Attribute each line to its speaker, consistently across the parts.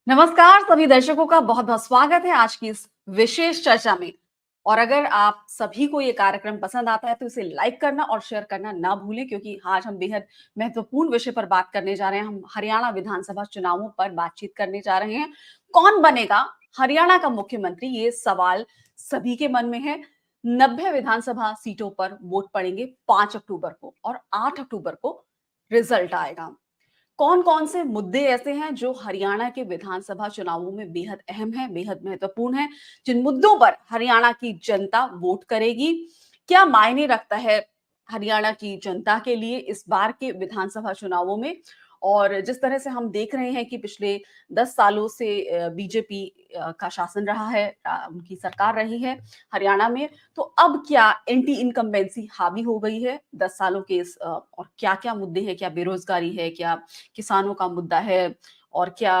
Speaker 1: नमस्कार सभी दर्शकों का बहुत बहुत स्वागत है आज की इस विशेष चर्चा में। और अगर आप सभी को ये कार्यक्रम पसंद आता है तो इसे लाइक करना और शेयर करना ना भूलें, क्योंकि आज हम बेहद महत्वपूर्ण विषय पर बात करने जा रहे हैं। हम हरियाणा विधानसभा चुनावों पर बातचीत करने जा रहे हैं। कौन बनेगा हरियाणा का मुख्यमंत्री, ये सवाल सभी के मन में है। 90 विधानसभा सीटों पर वोट पड़ेंगे 5 अक्टूबर को और 8 अक्टूबर को रिजल्ट आएगा। कौन कौन से मुद्दे ऐसे हैं जो हरियाणा के विधानसभा चुनावों में बेहद अहम है, बेहद महत्वपूर्ण है, जिन मुद्दों पर हरियाणा की जनता वोट करेगी? क्या मायने रखता है हरियाणा की जनता के लिए इस बार के विधानसभा चुनावों में? और जिस तरह से हम देख रहे हैं कि पिछले 10 सालों से बीजेपी का शासन रहा है, उनकी सरकार रही है हरियाणा में, तो अब क्या एंटी इनकम्बेंसी हावी हो गई है 10 सालों के इस और क्या-क्या मुद्दे हैं? क्या बेरोजगारी है? क्या किसानों का मुद्दा है? और क्या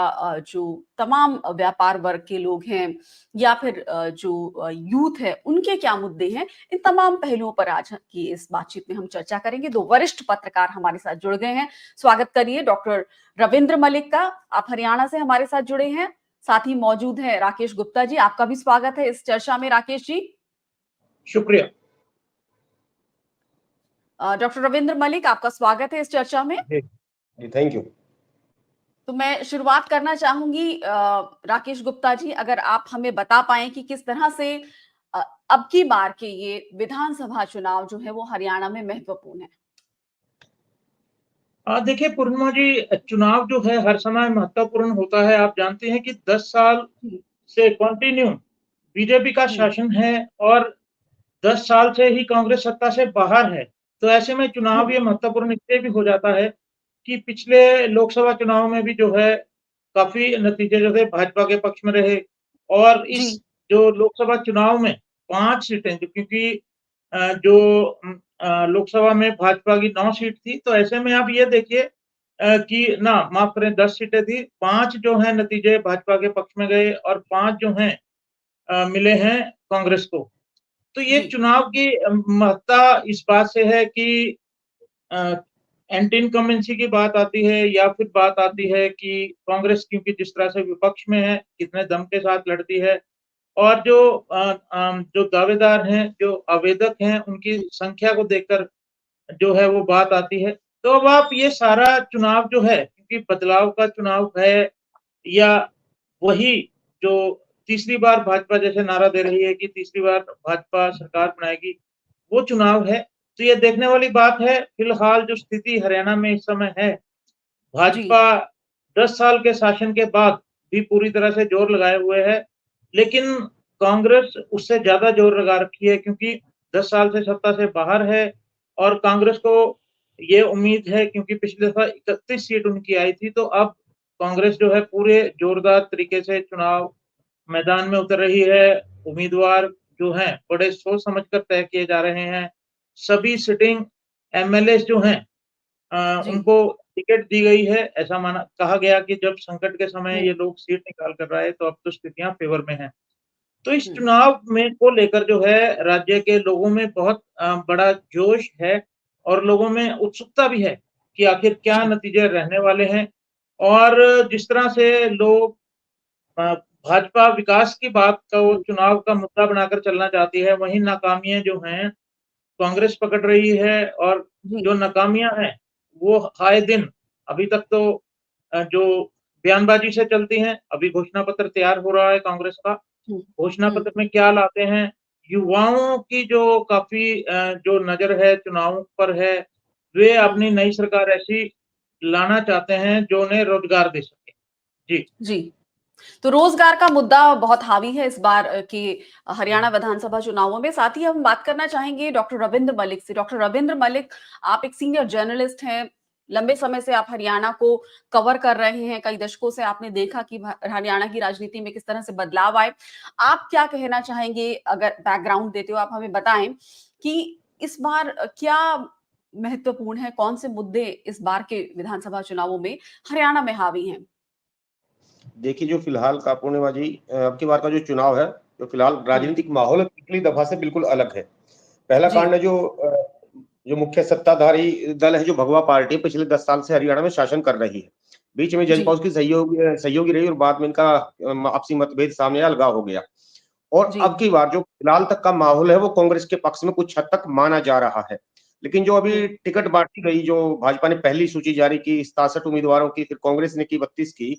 Speaker 1: जो तमाम व्यापार वर्ग के लोग हैं या फिर जो यूथ है, उनके क्या मुद्दे हैं? इन तमाम पहलुओं पर आज की इस बातचीत में हम चर्चा करेंगे। 2 वरिष्ठ पत्रकार हमारे साथ जुड़ गए हैं। स्वागत करिए डॉक्टर रविंद्र मलिक का, आप हरियाणा से हमारे साथ जुड़े हैं। साथ ही मौजूद हैं राकेश गुप्ता जी, आपका भी स्वागत है इस चर्चा में राकेश जी।
Speaker 2: शुक्रिया।
Speaker 1: डॉक्टर रविंद्र मलिक, आपका स्वागत है इस चर्चा में।
Speaker 2: जी, थैंक यू।
Speaker 1: तो मैं शुरुआत करना चाहूंगी राकेश गुप्ता जी, अगर आप हमें बता पाएं कि किस तरह से अ, अब की बार के ये विधानसभा चुनाव जो है वो हरियाणा में महत्वपूर्ण है।
Speaker 2: देखिए पूर्णिमा जी, चुनाव जो है हर समय महत्वपूर्ण होता है। आप जानते हैं कि 10 साल
Speaker 1: जी
Speaker 2: से कंटिन्यू बीजेपी का
Speaker 1: जी
Speaker 2: शासन है और 10 साल से ही कांग्रेस सत्ता से बाहर है। तो ऐसे में चुनाव ये महत्वपूर्ण इसलिए भी हो जाता है कि पिछले लोकसभा चुनाव में भी जो है काफ़ी नतीजे जो थे भाजपा के पक्ष में रहे और
Speaker 1: जी
Speaker 2: इस जो लोकसभा चुनाव में 5 सीटें जो क्योंकि जो लोकसभा में भाजपा की 9 सीट थी, तो ऐसे में आप ये देखिए कि ना माफ़ करें 10 सीटें थी, 5 जो हैं नतीजे भाजपा के पक्ष में गए और 5 जो हैं मिले हैं कांग्रेस को। तो ये
Speaker 1: जी
Speaker 2: चुनाव की महत्ता इस बात से है कि अ, एंटी इनकम्बेंसी की बात आती है या फिर बात आती है कि कांग्रेस क्योंकि जिस तरह से विपक्ष में है, कितने दम के साथ लड़ती है और जो दावेदार हैं, जो आवेदक हैं, उनकी संख्या को देखकर जो है वो बात आती है। तो अब आप ये सारा चुनाव जो है, क्योंकि बदलाव का चुनाव है या वही जो तीसरी बार भाजपा जैसे नारा दे रही है कि तीसरी बार भाजपा सरकार बनाएगी, वो चुनाव है। तो ये देखने वाली बात है, फिलहाल जो स्थिति हरियाणा में इस समय है,
Speaker 1: जी
Speaker 2: भाजपा 10 साल के शासन के बाद भी पूरी तरह से जोर लगाए हुए है, लेकिन कांग्रेस उससे ज़्यादा जोर लगा रखी है क्योंकि 10 साल से सत्ता से बाहर है और कांग्रेस को ये उम्मीद है क्योंकि पिछली दफ़ा 31 सीट उनकी आई थी, तो अब कांग्रेस जो है पूरे जोरदार तरीके से चुनाव मैदान में उतर रही है। उम्मीदवार जो हैं, बड़े सोच समझ कर तय किए जा रहे हैं। सभी सिटिंग एमएलएज़ जो हैं
Speaker 1: जी
Speaker 2: उनको टिकट दी गई है। ऐसा माना कहा गया कि जब संकट के समय
Speaker 1: हम्म
Speaker 2: ये लोग सीट निकाल कर आए, तो अब तो स्थितियाँ फ़ेवर में हैं। तो इस
Speaker 1: हम्म
Speaker 2: चुनाव में को लेकर जो है राज्य के लोगों में बहुत बड़ा जोश है और लोगों में उत्सुकता भी है कि आखिर क्या
Speaker 1: जी
Speaker 2: नतीजे रहने वाले हैं और जिस तरह से लोग भाजपा विकास की बात को
Speaker 1: हम्म,
Speaker 2: चुनाव का मुद्दा बनाकर चलना चाहती है, वहीं नाकामियाँ जो हैं कांग्रेस पकड़ रही है और
Speaker 1: जी
Speaker 2: जो नाकामियाँ हैं, वो आए दिन अभी तक तो जो बयानबाज़ी से चलती हैं, अभी घोषणा पत्र तैयार हो रहा है कांग्रेस का।
Speaker 1: हम्म
Speaker 2: घोषणा
Speaker 1: हम्म
Speaker 2: पत्र में क्या लाते हैं, युवाओं की जो काफ़ी जो नज़र है चुनाव पर है, वे
Speaker 1: हम्म
Speaker 2: अपनी नई सरकार ऐसी लाना चाहते हैं जो उन्हें रोज़गार दे सके। जी।
Speaker 1: जी। तो रोजगार का मुद्दा बहुत हावी है इस बार के हरियाणा विधानसभा चुनावों में। साथ ही हम बात करना चाहेंगे डॉक्टर रविंद्र मलिक से। डॉक्टर रविंद्र मलिक, आप एक सीनियर जर्नलिस्ट हैं, लंबे समय से आप हरियाणा को कवर कर रहे हैं, कई दशकों से आपने देखा कि हरियाणा की राजनीति में किस तरह से बदलाव आए। आप क्या कहना चाहेंगे, अगर बैकग्राउंड देते हो आप हमें बताएं कि इस बार क्या महत्वपूर्ण है, कौन से मुद्दे इस बार के विधानसभा चुनावों में हरियाणा में हावी हैं?
Speaker 3: देखिए, जो फ़िलहाल का पूर्णिमा जी अब की बार का जो चुनाव है, जो फ़िलहाल
Speaker 1: हम्म
Speaker 3: राजनीतिक माहौल है, पिछली दफ़ा से बिल्कुल अलग है। पहला
Speaker 1: जी
Speaker 3: कांड है जो मुख्य सत्ताधारी दल है, जो भगवा पार्टी पिछले 10 साल से हरियाणा में शासन कर रही है। बीच में
Speaker 1: जी,
Speaker 3: जजपा उसकी सहयोगी रही और बाद में इनका आपसी मतभेद सामने आया, अलगाव हो गया। और
Speaker 1: जी।
Speaker 3: अब की बार जो फिलहाल तक का माहौल है वो कांग्रेस के पक्ष में कुछ हद तक माना जा रहा है। लेकिन जो अभी
Speaker 1: हुँ,
Speaker 3: टिकट बाँटी गई, जो भाजपा ने पहली सूची जारी की 67 उम्मीदवारों की, फिर कांग्रेस ने की 32 की,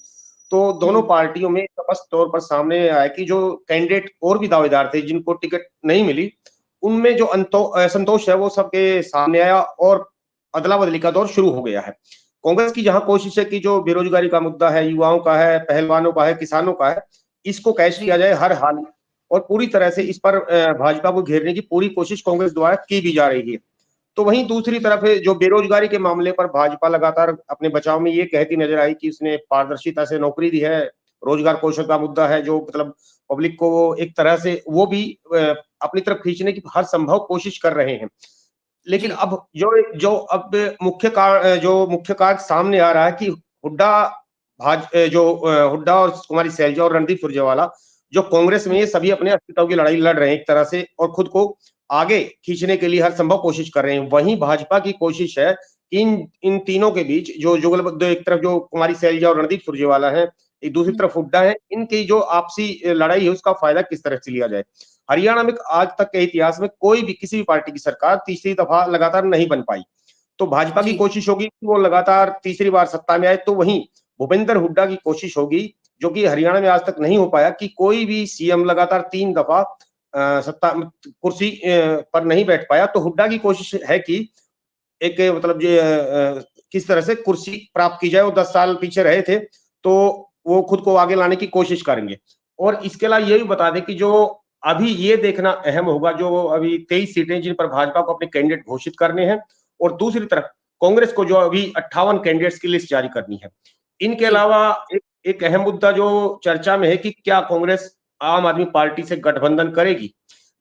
Speaker 3: तो दोनों
Speaker 1: हुँ,
Speaker 3: पार्टियों में स्पष्ट तौर पर सामने आया कि जो कैंडिडेट और भी दावेदार थे जिनको टिकट नहीं मिली, उनमें जो असंतोष है वो सबके सामने आया और अदला-बदली का दौर शुरू हो गया है। कांग्रेस की जहाँ कोशिश है कि जो बेरोजगारी का मुद्दा है, युवाओं का है, पहलवानों का है, किसानों का है, इसको कैश
Speaker 1: जी,
Speaker 3: किया जाए हर हाल में और पूरी तरह से इस पर भाजपा को घेरने की पूरी कोशिश कांग्रेस द्वारा की भी जा रही है। तो वहीं दूसरी तरफ है जो बेरोजगारी के मामले पर भाजपा लगातार अपने बचाव में ये कहती नजर आई कि उसने पारदर्शिता से नौकरी दी है, रोजगार कौशल का मुद्दा है जो मतलब पब्लिक को वो एक तरह से वो भी अपनी तरफ खींचने की हर संभव कोशिश कर रहे हैं। लेकिन
Speaker 1: जी,
Speaker 3: अब अब जो मुख्य कार्य सामने आ रहा है कि हुड्डा और कुमारी सैलजा और रणदीप सुरजेवाला जो कांग्रेस में
Speaker 1: हुँ,
Speaker 3: ये सभी अपने अस्तित्व की लड़ाई लड़ रहे हैं एक तरह से और खुद को आगे खींचने के लिए हर संभव कोशिश कर रहे हैं। वहीं भाजपा की कोशिश है कि इन इन तीनों के बीच जो जुगलबंद, एक तरफ जो कुमारी सैलजा और रणदीप सुरजेवाला है, एक दूसरी
Speaker 1: हुँ,
Speaker 3: तरफ हुड्डा है, इनकी जो आपसी लड़ाई है उसका फायदा किस तरह से लिया जाए। हरियाणा में आज तक के इतिहास में कोई भी किसी भी पार्टी की सरकार तीसरी दफा लगातार नहीं बन पाई। तो भाजपा की
Speaker 1: जी,
Speaker 3: कोशिश होगी कि वो लगातार तीसरी बार सत्ता में आए, तो वहीं भूपेंद्र हुड्डा की कोशिश होगी, जो कि हरियाणा में आज तक नहीं हो पाया कि कोई भी सीएम लगातार 3 दफा सत्ता कुर्सी पर नहीं बैठ पाया। तो हुड्डा की कोशिश है कि एक मतलब किस तरह से कुर्सी प्राप्त की जाए। वो 10 साल पीछे रहे थे, तो वो खुद को आगे लाने की कोशिश करेंगे। और इसके अलावा ये भी बता दें कि जो अभी ये देखना अहम होगा, जो अभी 23 सीटें जिन पर भाजपा को अपने कैंडिडेट घोषित करने हैं और दूसरी तरफ कांग्रेस को जो अभी 58 कैंडिडेट्स की लिस्ट जारी करनी है। इनके
Speaker 1: जी,
Speaker 3: अलावा एक एक अहम मुद्दा जो चर्चा में है कि क्या कांग्रेस आम आदमी पार्टी से गठबंधन करेगी?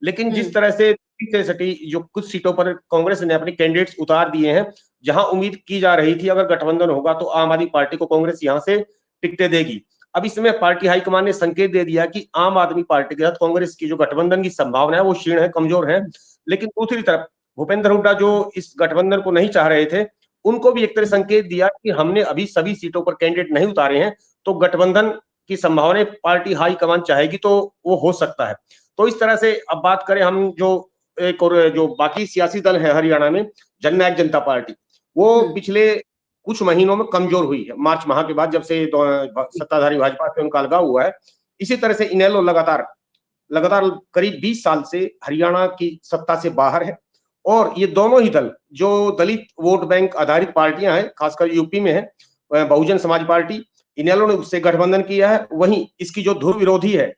Speaker 3: लेकिन
Speaker 1: हुँ,
Speaker 3: जिस तरह से सटी जो कुछ सीटों पर कांग्रेस ने अपने कैंडिडेट्स उतार दिए हैं, जहां उम्मीद की जा रही थी अगर गठबंधन होगा तो आम आदमी पार्टी को कांग्रेस यहां से टिकटें देगी। अब इसमें पार्टी हाईकमान ने संकेत दे दिया कि आम आदमी पार्टी के साथ कांग्रेस की जो गठबंधन की संभावना है वो क्षीण है, कमजोर है। लेकिन दूसरी तरफ भूपेंद्र हुड्डा जो इस गठबंधन को नहीं चाह रहे थे, उनको भी एक तरह
Speaker 1: हुँ,
Speaker 3: संकेत दिया कि हमने अभी सभी सीटों पर कैंडिडेट नहीं उतारे हैं, तो गठबंधन की संभावना पार्टी हाईकमान चाहेगी तो वो हो सकता है। तो इस तरह से अब बात करें हम जो एक और जो बाकी सियासी दल है हरियाणा में, जननायक जनता पार्टी, वो
Speaker 1: हुँ,
Speaker 3: पिछले कुछ महीनों में कमजोर हुई है। मार्च माह के बाद जब से सत्ताधारी भाजपा से उनका अलगाव हुआ है। इसी तरह से इनेलो लगातार लगातार करीब 20 साल से हरियाणा की सत्ता से बाहर है और ये दोनों ही दल जो दलित वोट बैंक आधारित पार्टियां हैं, खासकर यूपी में है, बहुजन समाज पार्टी, इनेलो ने उससे गठबंधन किया है। वहीं इसकी जो ध्रुव विरोधी है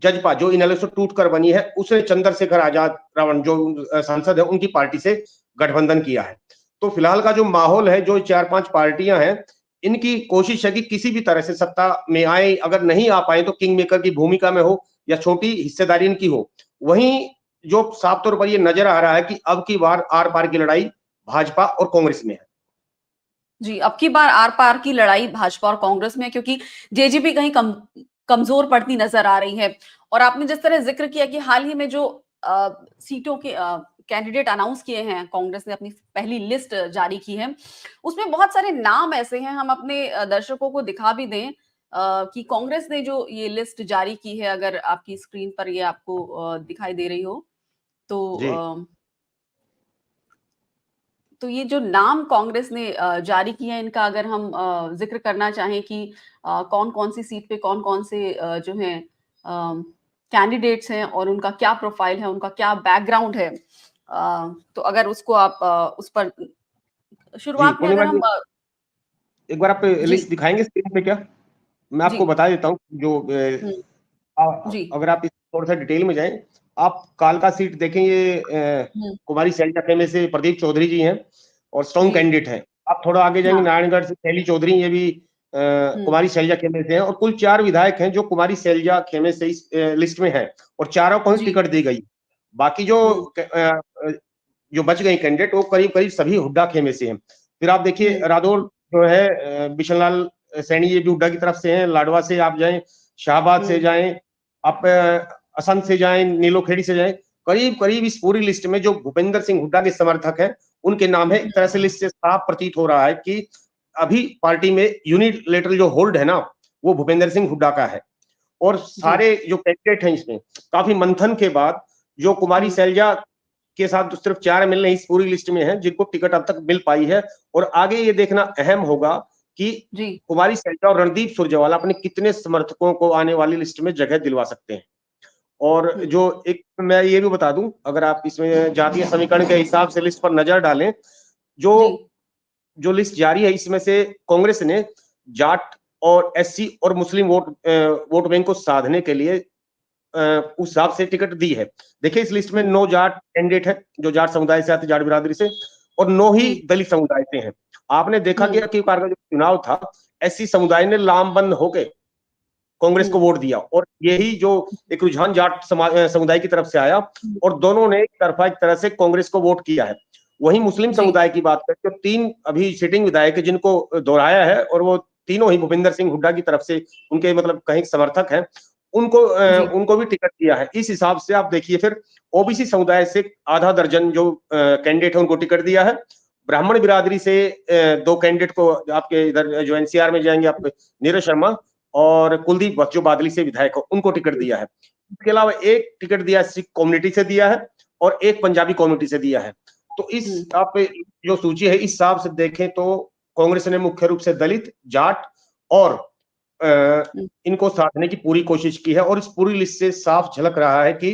Speaker 3: जजपा, जो इनेलो से टूटकर बनी है, उसने चंद्रशेखर आजाद रावण जो सांसद है उनकी पार्टी से गठबंधन किया है। तो फिलहाल का जो माहौल है, जो 4-5 पार्टियां हैं, इनकी कोशिश है कि किसी भी तरह से सत्ता में आए, अगर नहीं आ पाए तो किंग मेकर की भूमिका में हो या छोटी हिस्सेदारी इनकी हो। वहीं जो साफ तौर पर ये नजर आ रहा है कि अब की बार आर पार की लड़ाई भाजपा और कांग्रेस में है।
Speaker 1: जी, अब की बार आर-पार की लड़ाई भाजपा और कांग्रेस में है क्योंकि जेजेपी कहीं कमज़ोर पड़ती नज़र आ रही है। और आपने जिस तरह ज़िक्र किया कि हाल ही में जो सीटों के कैंडिडेट अनाउंस किए हैं, कांग्रेस ने अपनी पहली लिस्ट जारी की है, उसमें बहुत सारे नाम ऐसे हैं, हम अपने दर्शकों को दिखा भी दें कि कांग्रेस ने जो ये लिस्ट जारी की है, अगर आपकी स्क्रीन पर ये आपको दिखाई दे रही हो, तो
Speaker 3: जी।
Speaker 1: तो ये जो नाम कांग्रेस ने जारी किए हैं, इनका अगर हम ज़िक्र करना चाहें कि कौन-कौन सी सीट पे कौन-कौन से जो हैं कैंडिडेट्स हैं और उनका क्या प्रोफाइल है, उनका क्या बैकग्राउंड है। तो अगर उसको आप उस पर
Speaker 3: जी,
Speaker 1: शुरुआत में अगर
Speaker 3: पूर्णिमा
Speaker 1: हम
Speaker 3: जी, एक बार आप
Speaker 1: जी,
Speaker 3: लिस्ट दिखाएंगे स्क्रीन पे क्या? मैं
Speaker 1: जी।
Speaker 3: आपको बता देता हूँ जो
Speaker 1: हुँ, जी।
Speaker 3: अगर आप इस थोड़ा-सा डिटेल में जाएँ, आप कालका सीट देखें, ये
Speaker 1: हुँ,
Speaker 3: कुमारी सैलजा खेमे से प्रदीप चौधरी जी हैं और स्ट्रॉन्ग
Speaker 1: जी।
Speaker 3: कैंडिडेट हैं। आप थोड़ा आगे जाएँगे,
Speaker 1: हाँ।
Speaker 3: नारायणगढ़ से शैली चौधरी, ये भी
Speaker 1: हुँ,
Speaker 3: कुमारी सैलजा खेमे से हैं और कुल 4 विधायक हैं जो कुमारी सैलजा खेमे से इस लिस्ट में हैं और चारों को ही
Speaker 1: जी।
Speaker 3: टिकट दी गई। बाकी जो
Speaker 1: हुँ,
Speaker 3: जो बच गई कैंडिडेट वो करीब-करीब सभी हुड्डा खेमे से हैं। फिर आप देखिए
Speaker 1: हुँ,
Speaker 3: रादौर जो है, बिशन लाल सैनी, ये भी हुड्डा की तरफ से हैं। लाडवा से आप जाएँ, शाहबाद से
Speaker 1: हुँ,
Speaker 3: जाएँ, आप असंध से जाएँ, नीलोखेड़ी से जाएँ, करीब-करीब इस पूरी लिस्ट में जो भूपेंद्र सिंह हुड्डा के समर्थक हैं, उनके नाम है।
Speaker 1: हुँ,
Speaker 3: एक तरह से लिस्ट से साफ प्रतीत हो रहा है कि अभी पार्टी में यूनिलेटरल जो होल्ड है ना, वो भूपेंद्र सिंह हुड्डा का है। और सारे जो कैंडिडेट हैं इसमें काफी मंथन के बाद जो कुमारी शैलजा के साथ तो सिर्फ 4 मिल नहीं इस पूरी लिस्ट में हैं जिनको टिकट अब तक मिल पाई है। और आगे ये देखना अहम होगा कि कुमारी शैलजा और रणदीप सुरजेवाला अपने कितने समर्थकों को आने वाली लिस्ट में जगह दिलवा सकते हैं। और जो एक मैं ये भी बता दूं, अगर आप इसमें जातीय समीकरण के हिसाब से लिस्ट पर नजर डालें, जो लिस्ट जारी है इसमें से कांग्रेस ने जाट और एससी और मुस्लिम वोट बैंक को साधने के लिए उस हिसाब से टिकट दी है। देखिए इस लिस्ट में 9 जाट कैंडिडेट है जो जाट समुदाय से आते, जाट बिरादरी से, और 9 ही दलित समुदाय से हैं। आपने देखा कि अखिल का जो चुनाव था, एससी समुदाय ने लामबंद होकर कांग्रेस को वोट दिया, और यही जो एक रुझान जाट समुदाय की तरफ से आया, और दोनों ने एक तरह से कांग्रेस को वोट किया है। वहीं मुस्लिम समुदाय की बात करें तो 3 अभी सिटिंग विधायक जिनको दोहराया है, और वो तीनों ही भूपेंद्र सिंह हुड्डा की तरफ से उनके मतलब कहीं समर्थक हैं, उनको भी टिकट दिया है। इस हिसाब से आप देखिए फिर ओबीसी समुदाय से आधा दर्जन जो कैंडिडेट है उनको टिकट दिया है। ब्राह्मण बिरादरी से 2 कैंडिडेट को आपके इधर जो एनसीआर में जाएंगे, आप नीरज शर्मा और कुलदीप जो बादली से विधायक हो, उनको टिकट दिया है। इसके अलावा एक टिकट दिया सिख कम्युनिटी से दिया है और एक पंजाबी कम्युनिटी से दिया है। तो इस आप जो सूची है इस हिसाब से देखें तो कांग्रेस ने मुख्य रूप से दलित, जाट और इनको साधने की पूरी कोशिश की है, और इस पूरी लिस्ट से साफ झलक रहा है कि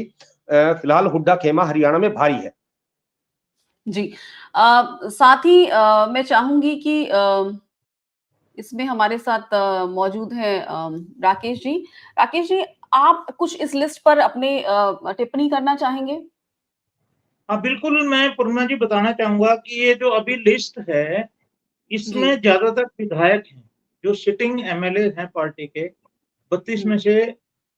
Speaker 3: फिलहाल हुड्डा खेमा हरियाणा में भारी है।
Speaker 1: जी, साथ ही मैं चाहूंगी कि इसमें हमारे साथ मौजूद है राकेश जी। राकेश जी, आप कुछ इस लिस्ट पर अपने टिप्पणी करना चाहेंगे?
Speaker 2: हाँ बिल्कुल, मैं पूर्णिमा जी बताना चाहूंगा कि ये जो अभी लिस्ट है इसमें ज्यादातर विधायक हैं जो सिटिंग एमएलए हैं पार्टी के। 32 में से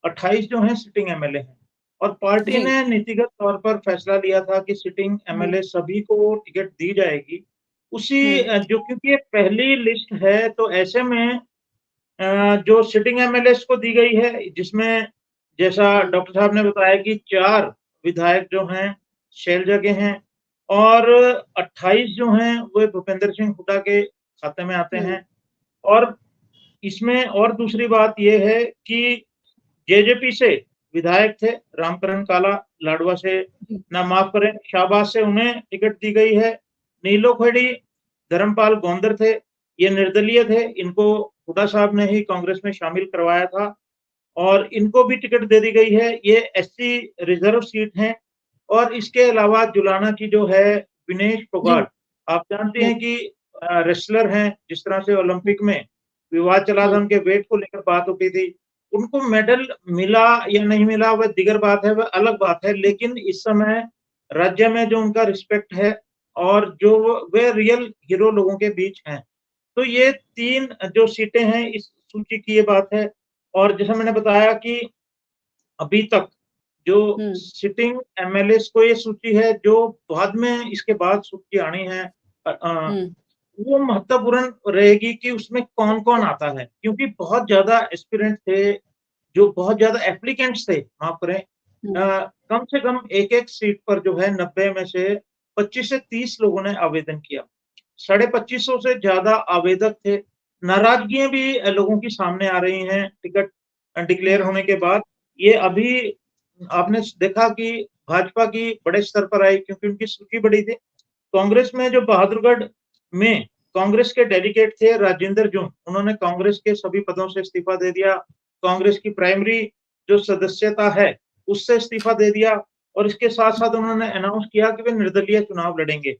Speaker 2: 28 जो हैं सिटिंग एमएलए हैं, और पार्टी ने नीतिगत तौर पर फैसला लिया था कि सिटिंग एमएलए सभी को टिकट दी जाएगी। उसी जो क्योंकि ये पहली लिस्ट है तो ऐसे में जो सिटिंग एमएलए को दी गई है, जिसमें जैसा डॉक्टर साहब ने बताया कि 4 विधायक जो हैं शैलजा के हैं, और 28 जो हैं वो भूपेंद्र सिंह हुड्डा के खाते में आते हैं। और इसमें और दूसरी बात ये है कि जेजेपी से विधायक थे रामकरण काला लाडवा से, ना माफ करें शाहबाद से, उन्हें टिकट दी गई है। नीलो खेड़ी धर्मपाल गोंदर थे, ये निर्दलीय थे, इनको हुड्डा साहब ने ही कांग्रेस में शामिल करवाया था और इनको भी टिकट दे दी गई है। ये एससी रिजर्व सीट है। और इसके अलावा जुलाना की जो है विनेश फोगाट, आप जानते हैं कि रेसलर हैं, जिस तरह से ओलंपिक में विवाद चला था, उनके वेट को लेकर बात उठी थी, उनको मेडल मिला या नहीं मिला वह दिगर बात है, वह अलग बात है, लेकिन इस समय राज्य में जो उनका रिस्पेक्ट है और जो वे रियल हीरो लोगों के बीच हैं। तो ये 3 जो सीटें हैं इस सूची की ये बात है। और जैसा मैंने बताया कि अभी तक जो सिटिंग एमएलए को ये सूची है, जो बाद में इसके बाद सूची आनी है वो महत्वपूर्ण रहेगी कि उसमें कौन-कौन आता है, क्योंकि बहुत ज्यादा एस्पिरेंट थे, जो बहुत ज्यादा एप्लीकेंट्स थे, माफ करें, कम से कम एक-एक सीट पर जो है 90 में से 25 से 30 लोगों ने आवेदन किया। 2550 से ज्यादा आवेदक थे। नाराजगियां भी लोगों की सामने आ रही हैं टिकट डिक्लेयर होने के बाद। ये अभी आपने देखा कि भाजपा की बड़े स्तर पर आई क्योंकि उनकी सूची बड़ी थी। कांग्रेस में जो बहादुरगढ़ में कांग्रेस के डेलीगेट थे राजेंद्र जून, उन्होंने कांग्रेस के सभी पदों से इस्तीफा दे दिया। कांग्रेस की प्राइमरी जो सदस्यता है उससे इस्तीफा दे दिया, और इसके साथ साथ उन्होंने अनाउंस किया कि वे निर्दलीय चुनाव लड़ेंगे।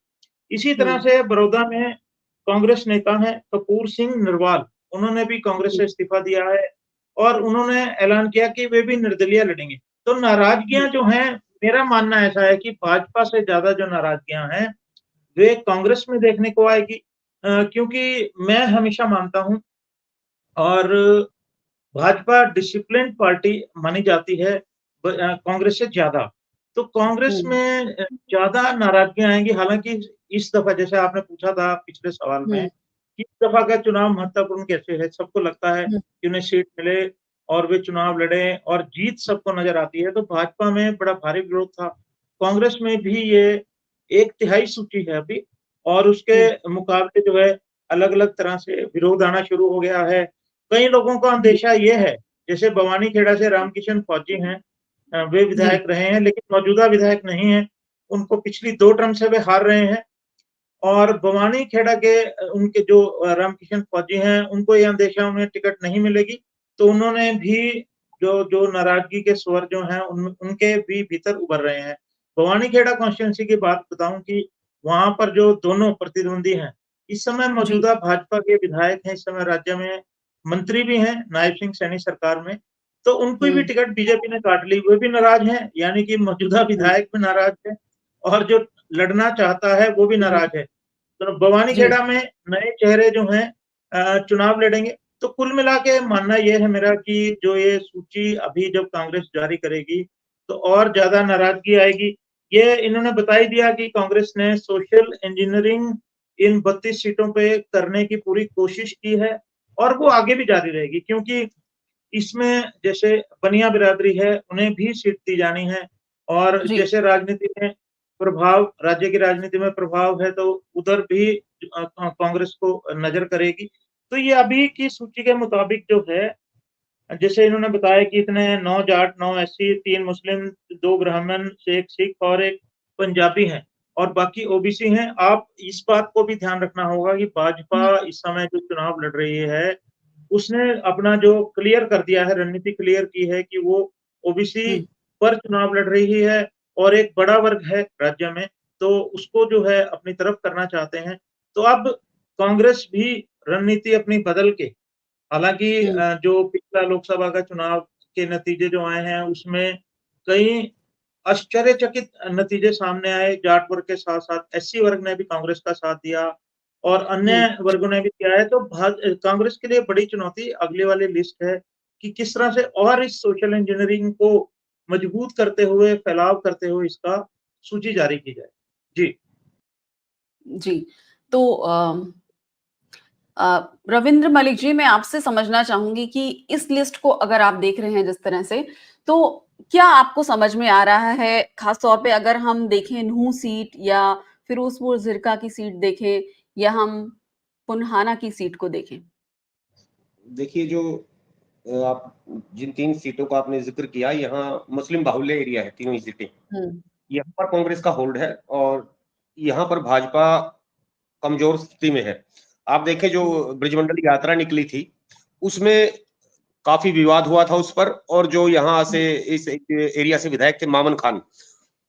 Speaker 2: इसी तरह से बड़ौदा में कांग्रेस नेता हैं कपूर सिंह नरवाल, उन्होंने भी कांग्रेस से इस्तीफा दिया है और उन्होंने ऐलान किया कि वे भी निर्दलीय लड़ेंगे। तो नाराजगियां जो हैं, मेरा मानना ऐसा है कि भाजपा से ज्यादा जो नाराजगियां हैं वे कांग्रेस में देखने को आएगी, क्योंकि मैं हमेशा मानता हूं और भाजपा डिसिप्लिन पार्टी मानी जाती है कांग्रेस से ज्यादा। तो कांग्रेस में ज्यादा नाराजगियां आएंगी। हालांकि इस दफा, जैसे आपने पूछा था पिछले सवाल में, कि इस दफा का चुनाव महत्वपूर्ण कैसे है, सबको लगता है कि उन्हें सीट मिले और वे चुनाव लड़े और जीत सबको नजर आती है। तो भाजपा में बड़ा भारी विरोध था। कांग्रेस में भी ये 1/3 सूची है अभी, और उसके मुकाबले जो है अलग अलग तरह से विरोध आना शुरू हो गया है। कई लोगों का अंदेशा ये है, जैसे बवानीखेड़ा से रामकिशन फौजी हैं, वे विधायक रहे हैं लेकिन मौजूदा विधायक नहीं है, उनको पिछली 2 टर्म से वे हार रहे हैं। और बवानीखेड़ा के उनके जो रामकिशन फौजी हैं, उनको ये अंदेशा उन्हें टिकट नहीं मिलेगी, तो उन्होंने भी जो नाराजगी के स्वर जो हैं उनके भी भीतर उभर रहे हैं। बवानीखेड़ा कॉन्स्टिट्यूएंसी की बात बताऊँ कि वहाँ पर जो दोनों प्रतिद्वंदी हैं, इस समय
Speaker 1: जी,
Speaker 2: मौजूदा भाजपा के विधायक हैं, इस समय राज्य में मंत्री भी हैं नायब सिंह सैनी सरकार में, तो उनको भी
Speaker 1: हुँ,
Speaker 2: टिकट बीजेपी ने काट ली, वो भी नाराज़ हैं, यानी कि मौजूदा
Speaker 1: हुँ,
Speaker 2: विधायक भी नाराज़ है और जो लड़ना चाहता है वो भी
Speaker 1: हुँ,
Speaker 2: नाराज़ है। तो
Speaker 1: जी,
Speaker 2: बवानीखेड़ा में नए चेहरे जो हैं चुनाव लड़ेंगे। तो कुल मिला के मानना ये है मेरा कि जो ये सूची अभी जब कांग्रेस जारी करेगी, तो और ज़्यादा नाराज़गी आएगी। ये इन्होंने बता ही दिया कि कांग्रेस ने सोशल इंजीनियरिंग इन 32 सीटों पे करने की पूरी कोशिश की है और वो आगे भी जारी रहेगी क्योंकि इसमें जैसे बनिया बिरादरी है, उन्हें भी सीट दी जानी है और
Speaker 1: जी,
Speaker 2: जैसे राजनीति में प्रभाव राज्य की राजनीति में प्रभाव है, तो उधर भी कांग्रेस को नज़र करेगी। तो ये अभी की सूची के मुताबिक जो है, जैसे इन्होंने बताया कि इतने 9 जाट, 9 एससी, 3 मुस्लिम, 2 ब्राह्मण, 1 सिख और 1 पंजाबी हैं और बाकी ओबीसी हैं। आप इस बात को भी ध्यान रखना होगा कि भाजपा
Speaker 1: हुँ,
Speaker 2: इस समय जो चुनाव लड़ रही है, उसने अपना जो क्लियर कर दिया है, रणनीति क्लियर की है कि वो ओबीसी
Speaker 1: हुँ,
Speaker 2: पर चुनाव लड़ रही है और एक बड़ा वर्ग है राज्य में, तो उसको जो है अपनी तरफ करना चाहते हैं। तो अब कांग्रेस भी रणनीति अपनी बदल के हालाँकि
Speaker 1: हुँ,
Speaker 2: जो पिछला लोकसभा का चुनाव के नतीजे जो आए हैं, उसमें कई आश्चर्यचकित नतीजे सामने आए। जाट वर्ग के साथ-साथ एससी वर्ग ने भी कांग्रेस का साथ दिया और अन्य
Speaker 1: हुँ,
Speaker 2: वर्गों ने भी किया है। तो कांग्रेस के लिए बड़ी चुनौती अगली वाली लिस्ट है कि किस तरह से और इस सोशल इंजीनियरिंग को मजबूत करते हुए, फैलाव करते हुए इसका सूची जारी की जाए। जी।
Speaker 1: जी। तो रविंद्र मलिक जी, मैं आपसे समझना चाहूँगी कि इस लिस्ट को अगर आप देख रहे हैं जिस तरह से, तो क्या आपको समझ में आ रहा है, ख़ास तौर पे अगर हम देखें नूंह सीट या फिरोज़पुर ज़िरका की सीट देखें या हम पुन्हाना की सीट को देखें?
Speaker 3: देखिए जो आप जिन 3 सीटों का आपने ज़िक्र किया, यहाँ मुस्लिम बाहुल्य एरिया है, तीनों ही सीटें।
Speaker 1: हुँ,
Speaker 3: यहाँ पर कांग्रेस का होल्ड है और यहाँ पर भाजपा कमज़ोर स्थिति में है। आप देखें जो
Speaker 1: हुँ,
Speaker 3: ब्रिजमंडल यात्रा निकली थी, उसमें काफ़ी विवाद हुआ था उस पर और जो यहाँ
Speaker 1: हुँ,
Speaker 3: से इस एरिया से विधायक थे मामन खान,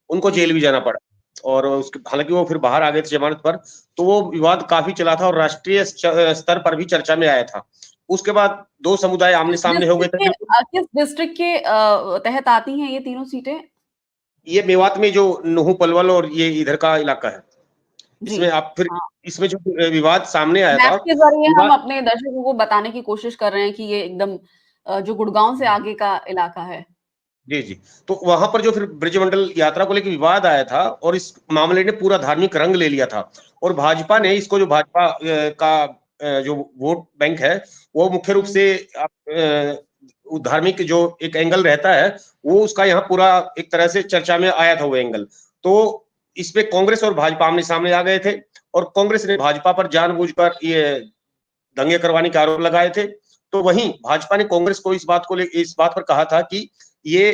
Speaker 3: उनको
Speaker 1: हुँ।
Speaker 3: जेल भी जाना पड़ा और उसके हालाँकि वो फिर बाहर आ गए थे ज़मानत पर, तो वो विवाद काफ़ी चला था और राष्ट्रीय स्तर पर भी चर्चा में आया था। उसके बाद 2 समुदाय आमने-सामने हो गए थे बिल्कुल।
Speaker 1: किस डिस्ट्रिक्ट के तहत आती हैं ये तीनों सीटें?
Speaker 3: ये मेवात में जो नुहू पलवल और ये इधर का इलाका है।
Speaker 1: जी,
Speaker 3: इसमें आप फिर
Speaker 1: हाँ।
Speaker 3: इसमें जो विवाद सामने आया था,
Speaker 1: मैप के ज़रिए हम
Speaker 3: विवाद
Speaker 1: अपने दर्शकों को बताने की कोशिश कर रहे हैं कि ये एकदम जो गुड़गाँव से आगे का इलाका है।
Speaker 3: जी, जी। तो वहाँ पर जो फिर ब्रजमंडल यात्रा को लेके विवाद आया था और इस मामले ने पूरा धार्मिक रंग ले लिया था और भाजपा
Speaker 1: हुँ,
Speaker 3: ने इसको जो भाजपा का जो वोट बैंक है, वो मुख्य रूप
Speaker 1: हुँ,
Speaker 3: से वो धार्मिक जो एक एंगल रहता है, वो उसका यहाँ पूरा एक तरह से चर्चा में आया था वो एंगल। तो इसमें कांग्रेस और भाजपा आमने-सामने आ गए थे और कांग्रेस ने भाजपा पर जानबूझकर ये दंगे करवाने के आरोप लगाए थे। तो वहीं भाजपा ने कांग्रेस को इस बात पर कहा था कि ये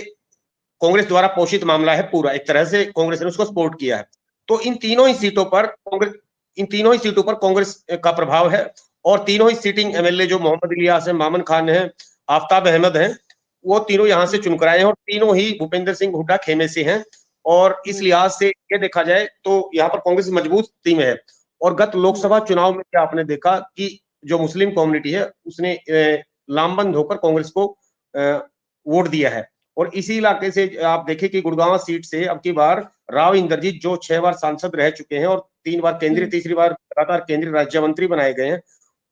Speaker 3: कांग्रेस द्वारा पोषित मामला है पूरा, एक तरह से कांग्रेस ने उसको सपोर्ट किया है। तो इन तीनों ही सीटों पर कांग्रेस का प्रभाव है और तीनों ही सिटिंग
Speaker 1: हुँ,
Speaker 3: एमएलए जो मोहम्मद इलियास है, मामन खान है, आफ्ताब अहमद हैं, वो तीनों यहाँ से
Speaker 1: हुँ,
Speaker 3: चुन कर आए हैं और तीनों ही भूपेंद्र सिंह हुड्डा खेमे से हैं और इस
Speaker 1: हुँ,
Speaker 3: लिहाज से ये देखा जाए तो यहाँ पर कांग्रेस मजबूत स्थिति में है। और गत
Speaker 1: हुँ,
Speaker 3: लोकसभा चुनाव में क्या आपने देखा कि जो मुस्लिम कम्युनिटी है उसने लामबंद होकर कांग्रेस को वोट दिया है। और इसी इलाके से आप देखें कि गुड़गांव सीट से अब की बार राव इंद्रजीत जो 6 बार सांसद रह चुके हैं और 3 बार केंद्रीय
Speaker 1: हुँ,
Speaker 3: तीसरी बार लगातार केंद्रीय राज्य मंत्री बनाए गए हैं,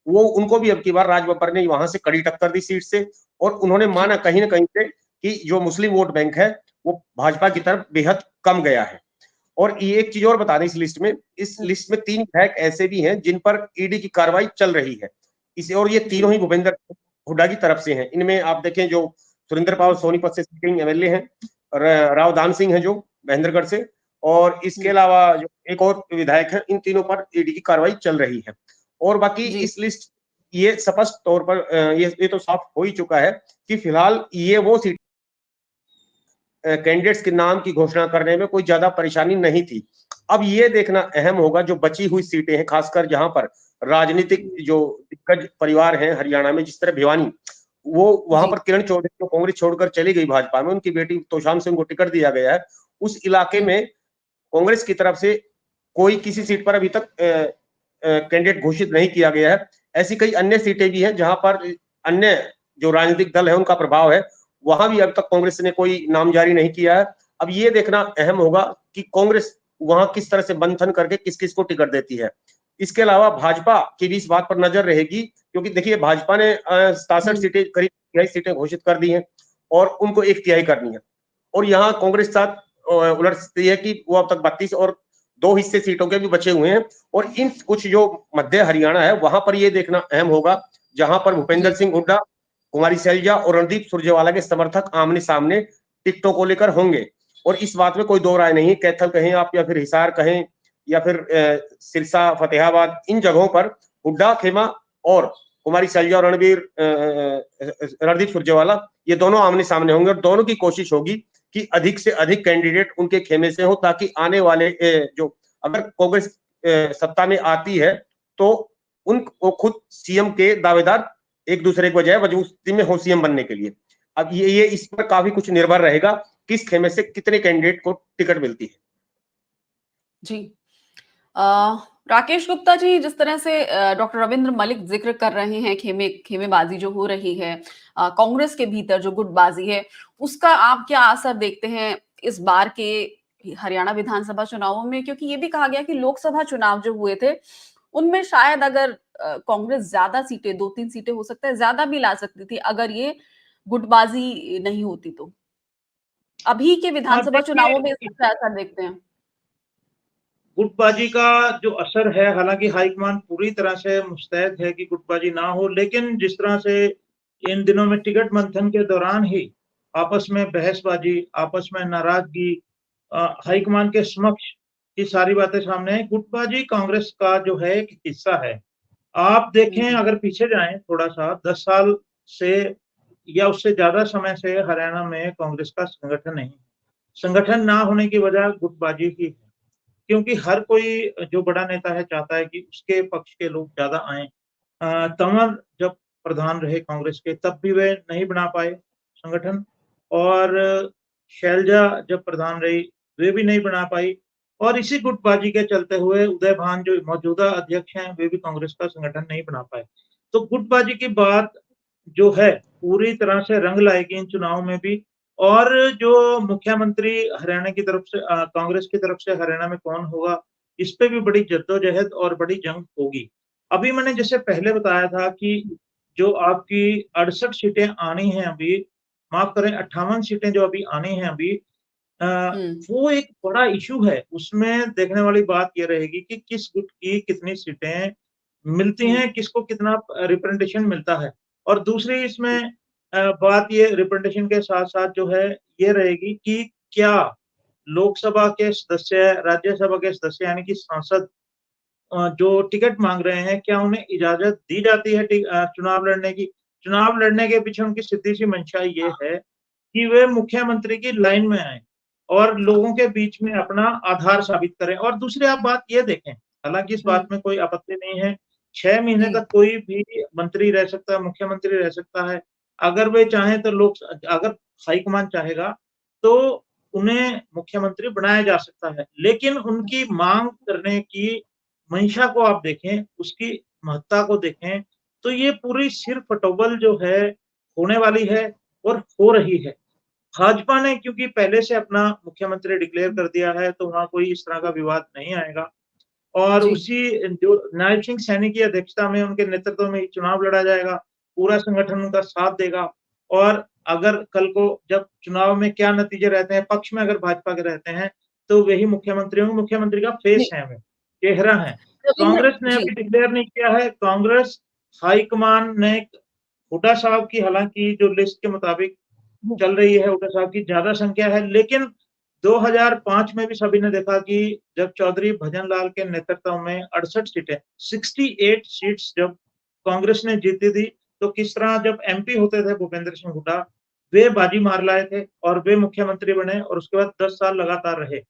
Speaker 3: वो उनको भी अब की बार राज बब्बर ने वहां से कड़ी टक्कर दी सीट से और उन्होंने
Speaker 1: जी,
Speaker 3: माना कहीं ना कहीं से कि जो मुस्लिम वोट बैंक है वो भाजपा की तरफ बेहद कम गया है। और ये एक चीज और बता दें इस
Speaker 1: हुँ,
Speaker 3: लिस्ट में 3 विधायक ऐसे भी हैं जिन पर ईडी की कार्रवाई चल रही है। इसे और ये
Speaker 1: जी,
Speaker 3: तीनों ही भूपेंद्र हुड्डा की तरफ से हैं। इनमें आप देखें जो सुरेंद्र पाल सोनीपत से सिटिंग एमएलए हैं, राव दान सिंह हैं जो महेंद्रगढ़ से और इसके
Speaker 1: हुँ,
Speaker 3: अलावा जो एक और विधायक है, इन तीनों पर ईडी की कार्रवाई चल रही है। और बाकी
Speaker 1: जी।
Speaker 3: इस लिस्ट ये स्पष्ट तौर पर ये तो साफ हो ही चुका है कि फिलहाल ये वो सीट कैंडिडेट्स के नाम की घोषणा करने में कोई ज्यादा परेशानी नहीं थी। अब ये देखना अहम होगा जो बची हुई सीटें हैं, खासकर जहां पर राजनीतिक जो दिग्गज परिवार हैं हरियाणा में, जिस तरह भिवानी, वो वहां
Speaker 1: जी।
Speaker 3: पर किरण चौधरी जो कांग्रेस छोड़कर चली गई भाजपा में, उनकी बेटी तोशाम सिंह को टिकट दिया गया है। उस इलाके में कांग्रेस की तरफ से कोई किसी सीट पर अभी तक कैंडिडेट घोषित नहीं किया गया है। ऐसी कई अन्य सीटें भी हैं जहां पर अन्य जो राजनीतिक दल है उनका प्रभाव है, वहां भी अब तक कांग्रेस ने कोई नाम जारी नहीं किया है। अब ये देखना अहम होगा कि कांग्रेस वहां किस तरह से मंथन करके किस किस को टिकट देती है। इसके अलावा भाजपा की भी इस बात पर नजर रहेगी, क्योंकि देखिए भाजपा ने 67 सीटें, करीब 23 सीटें घोषित कर दी हैं और उनको 1/3 करनी है। और यहाँ कांग्रेस साथ उलट स्थिति है कि वो अब तक 32 और 2 हिस्से सीटों के भी बचे हुए हैं। और इन कुछ जो मध्य हरियाणा है वहां पर ये देखना अहम होगा जहां पर भूपेंद्र सिंह हुड्डा, कुमारी सैलजा और रणदीप सुरजेवाला के समर्थक आमने सामने टिकटों को लेकर होंगे। और इस बात में कोई दो राय नहीं है, कैथल कहें आप या फिर हिसार कहें या फिर सिरसा, फतेहाबाद, इन जगहों पर हुड्डा, खेमा और कुमारी सैलजा और रणदीप सुरजेवाला, ये दोनों आमने सामने होंगे और दोनों की कोशिश होगी कि अधिक से अधिक कैंडिडेट उनके खेमे से हो, ताकि आने वाले जो अगर कांग्रेस सत्ता में आती है तो वो खुद सीएम के दावेदार एक दूसरे के बजाय वजूदी में हो सीएम बनने के लिए। अब ये इस पर काफी कुछ निर्भर रहेगा किस खेमे से कितने कैंडिडेट को टिकट मिलती है।
Speaker 1: जी। राकेश गुप्ता जी, जिस तरह से डॉक्टर रविंद्र मलिक जिक्र कर रहे हैं खेमेबाजी जो हो रही है कांग्रेस के भीतर, जो गुटबाजी है, उसका आप क्या असर देखते हैं इस बार के हरियाणा विधानसभा चुनावों में? क्योंकि ये भी कहा गया कि लोकसभा चुनाव जो हुए थे उनमें शायद अगर कांग्रेस ज्यादा सीटें, 2-3 सीटें हो सकता है ज्यादा भी ला सकती थी अगर ये गुटबाजी नहीं होती तो। अभी के विधानसभा चुनावों में इसका क्या असर देखते हैं?
Speaker 2: गुटबाजी का जो असर है, हालांकि हाईकमान पूरी तरह से मुस्तैद है कि गुटबाजी ना हो, लेकिन जिस तरह से इन दिनों में टिकट मंथन के दौरान ही आपस में बहसबाजी, आपस में नाराजगी हाईकमान के समक्ष ये सारी बातें सामने है। गुटबाजी कांग्रेस का जो है एक हिस्सा है। आप देखें, अगर पीछे जाएं थोड़ा सा 10 साल से या उससे ज्यादा समय से हरियाणा में कांग्रेस का संगठन नहीं, संगठन ना होने की वजह गुटबाजी ही है। क्योंकि हर कोई जो बड़ा नेता है चाहता है कि उसके पक्ष के लोग ज्यादा आए। तंवर जब प्रधान रहे कांग्रेस के तब भी वे नहीं बना पाए संगठन, और शैलजा जब प्रधान रही वे भी नहीं बना पाई, और इसी गुटबाजी के चलते हुए उदय भान जो मौजूदा अध्यक्ष हैं वे भी कांग्रेस का संगठन नहीं बना पाए। तो गुटबाजी की बात जो है पूरी तरह से रंग लाएगी इन चुनाव में भी। और जो मुख्यमंत्री हरियाणा की तरफ से कांग्रेस की तरफ से हरियाणा में कौन होगा, इस पे भी बड़ी जद्दोजहद और बड़ी जंग होगी। अभी मैंने जैसे पहले बताया था कि जो आपकी 68 सीटें आनी हैं अभी, माफ करें 58 सीटें जो अभी आनी हैं अभी, वो एक बड़ा इश्यू है। उसमें देखने वाली बात ये रहेगी कि किस गुट की कितनी सीटें मिलती हैं, किसको कितना रिप्रेजेंटेशन मिलता है। और दूसरी इसमें बात ये रिप्रेजेंटेशन के साथ-साथ जो है ये रहेगी कि क्या लोकसभा के सदस्य, राज्यसभा के सदस्य यानी कि सांसद जो टिकट मांग रहे हैं, क्या उन्हें इजाज़त दी जाती है चुनाव लड़ने की? चुनाव लड़ने के पीछे उनकी सीधी-सी मंशा ये है कि वे मुख्यमंत्री की लाइन में आएँ और लोगों के बीच में अपना आधार साबित करें। और दूसरी आप बात ये देखें, हालाँकि इस बात में कोई आपत्ति नहीं है, 6 महीने तक कोई भी मंत्री रह सकता है, मुख्यमंत्री रह सकता है। अगर वे चाहें तो अगर हाईकमान चाहेगा तो उन्हें मुख्यमंत्री बनाया जा सकता है। लेकिन उनकी माँग करने की मंशा को आप देखें, उसकी महत्ता को देखें, तो ये पूरी सिर-फटोबल जो है होने वाली है और हो रही है। भाजपा ने क्योंकि पहले से अपना मुख्यमंत्री डिक्लेयर कर दिया है, तो वहाँ कोई इस तरह का विवाद नहीं आएगा। और
Speaker 1: जी।
Speaker 2: उसी जो नायब सिंह सैनी की अध्यक्षता में, उनके नेतृत्व में चुनाव लड़ा जाएगा, पूरा संगठन उनका साथ देगा। और अगर कल को जब चुनाव में क्या नतीजे रहते हैं, पक्ष में अगर भाजपा के रहते हैं, तो वही मुख्यमंत्री होंगे, मुख्यमंत्री का फेस है वे, चेहरा है। कांग्रेस ने
Speaker 1: जी।
Speaker 2: अभी डिक्लेयर नहीं किया है। कांग्रेस हाईकमान ने हुड्डा साहब की, हालांकि जो लिस्ट के मुताबिक चल रही है, हुड्डा साहब की ज्यादा संख्या है, लेकिन 2005 में भी सभी ने देखा कि जब चौधरी भजन लाल के नेतृत्व में 68 सीटें 68 सीट्स जब कांग्रेस ने जीती थी, तो किस तरह जब एमपी होते थे भूपेंद्र सिंह हुड्डा, वे बाजी मार लाए थे और वे मुख्यमंत्री बने और उसके बाद 10 साल लगातार रहे।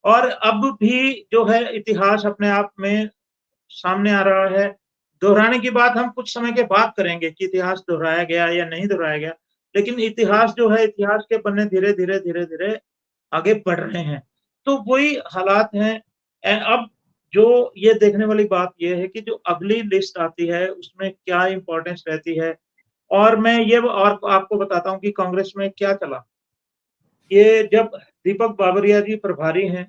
Speaker 2: और अब भी जो है इतिहास अपने आप में सामने आ रहा है। दोहराने की बात हम कुछ समय के बाद करेंगे कि इतिहास दोहराया गया या नहीं दोहराया गया। लेकिन इतिहास जो है, इतिहास के पन्ने धीरे-धीरे आगे बढ़ रहे हैं। तो वही हालात हैं। अब जो ये देखने वाली बात ये है कि जो अगली लिस्ट आती है, उसमें क्या इम्पोर्टेंस रहती है। और मैं ये और आपको बताता हूँ कि कांग्रेस में क्या चला। ये जब दीपक बाबरिया जी प्रभारी हैं,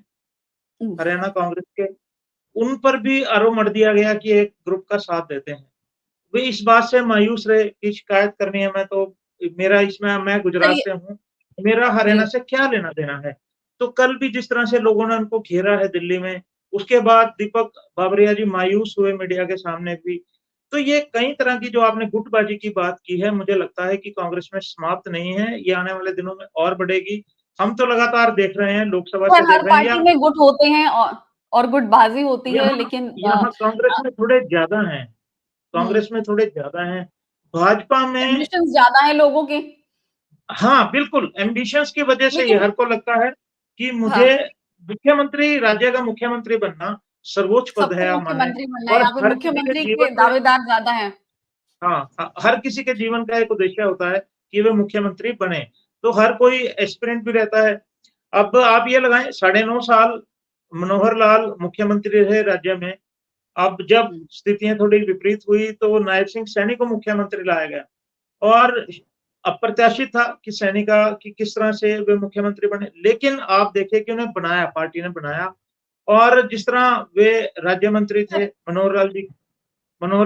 Speaker 2: हरियाणा कांग्रेस के, उन पर भी आरोप मढ़ दिया गया कि एक ग्रुप का साथ देते हैं। वे इस बात से मायूस रहे कि शिकायत करनी है मैं तो मेरा इसमें मैं गुजरात
Speaker 1: चलिए
Speaker 2: से हूँ, मेरा
Speaker 1: जी।
Speaker 2: हरियाणा से क्या लेना-देना है? तो कल भी जिस तरह से लोगों ने उनको घेरा है दिल्ली में, उसके बाद दीपक बाबरिया जी मायूस हुए मीडिया के सामने भी। तो ये कई तरह की जो आपने गुटबाजी की बात की है, मुझे लगता है कि कांग्रेस में समाप्त नहीं है, ये आने वाले दिनों में और बढ़ेगी। हम तो लगातार देख रहे हैं, लोकसभा से
Speaker 1: खैर हर
Speaker 2: देख रहे हैं या
Speaker 1: पार्टी में गुट होते हैं और गुटबाजी होती है,
Speaker 2: यहाँ
Speaker 1: लेकिन
Speaker 2: यहाँ कांग्रेस में थोड़े ज़्यादा हैं,
Speaker 1: हुँ,
Speaker 2: कांग्रेस में थोड़े ज़्यादा हैं। भाजपा में
Speaker 1: एम्बिशंस ज़्यादा हैं लोगों के,
Speaker 2: हाँ, बिल्कुल एम्बिशंस की वजह से ही
Speaker 1: लेकिन
Speaker 2: हर को लगता है कि
Speaker 1: हाँ,
Speaker 2: मुझे मुख्यमंत्री राज्य का मुख्यमंत्री बनना सर्वोच्च पद है
Speaker 1: सबको
Speaker 2: आप माने
Speaker 1: मुख्यमंत्री बनना है
Speaker 2: और
Speaker 1: या फिर
Speaker 2: हर किसी के
Speaker 1: मुख्यमंत्री के
Speaker 2: जीवन में
Speaker 1: दावेदार ज़्यादा हैं।
Speaker 2: हाँ, हर किसी के जीवन का एक उद्देश्य होता है कि वे मुख्यमंत्री बने, तो हर कोई एस्पिरेंट भी रहता है। अब आप ये लगाएँ 9.5 साल मनोहर लाल मुख्यमंत्री रहे राज्य में, अब जब
Speaker 1: हुँ,
Speaker 2: स्थितियाँ थोड़ी विपरीत हुई तो नायब सिंह सैनी को मुख्यमंत्री लाया गया और अप्रत्याशित था कि सैनी का कि किस तरह से वे मुख्यमंत्री बने। लेकिन आप देखिए कि उन्हें बनाया, पार्टी ने बनाया और जिस तरह वे राज्य मंत्री थे
Speaker 1: खैर
Speaker 2: मनोहर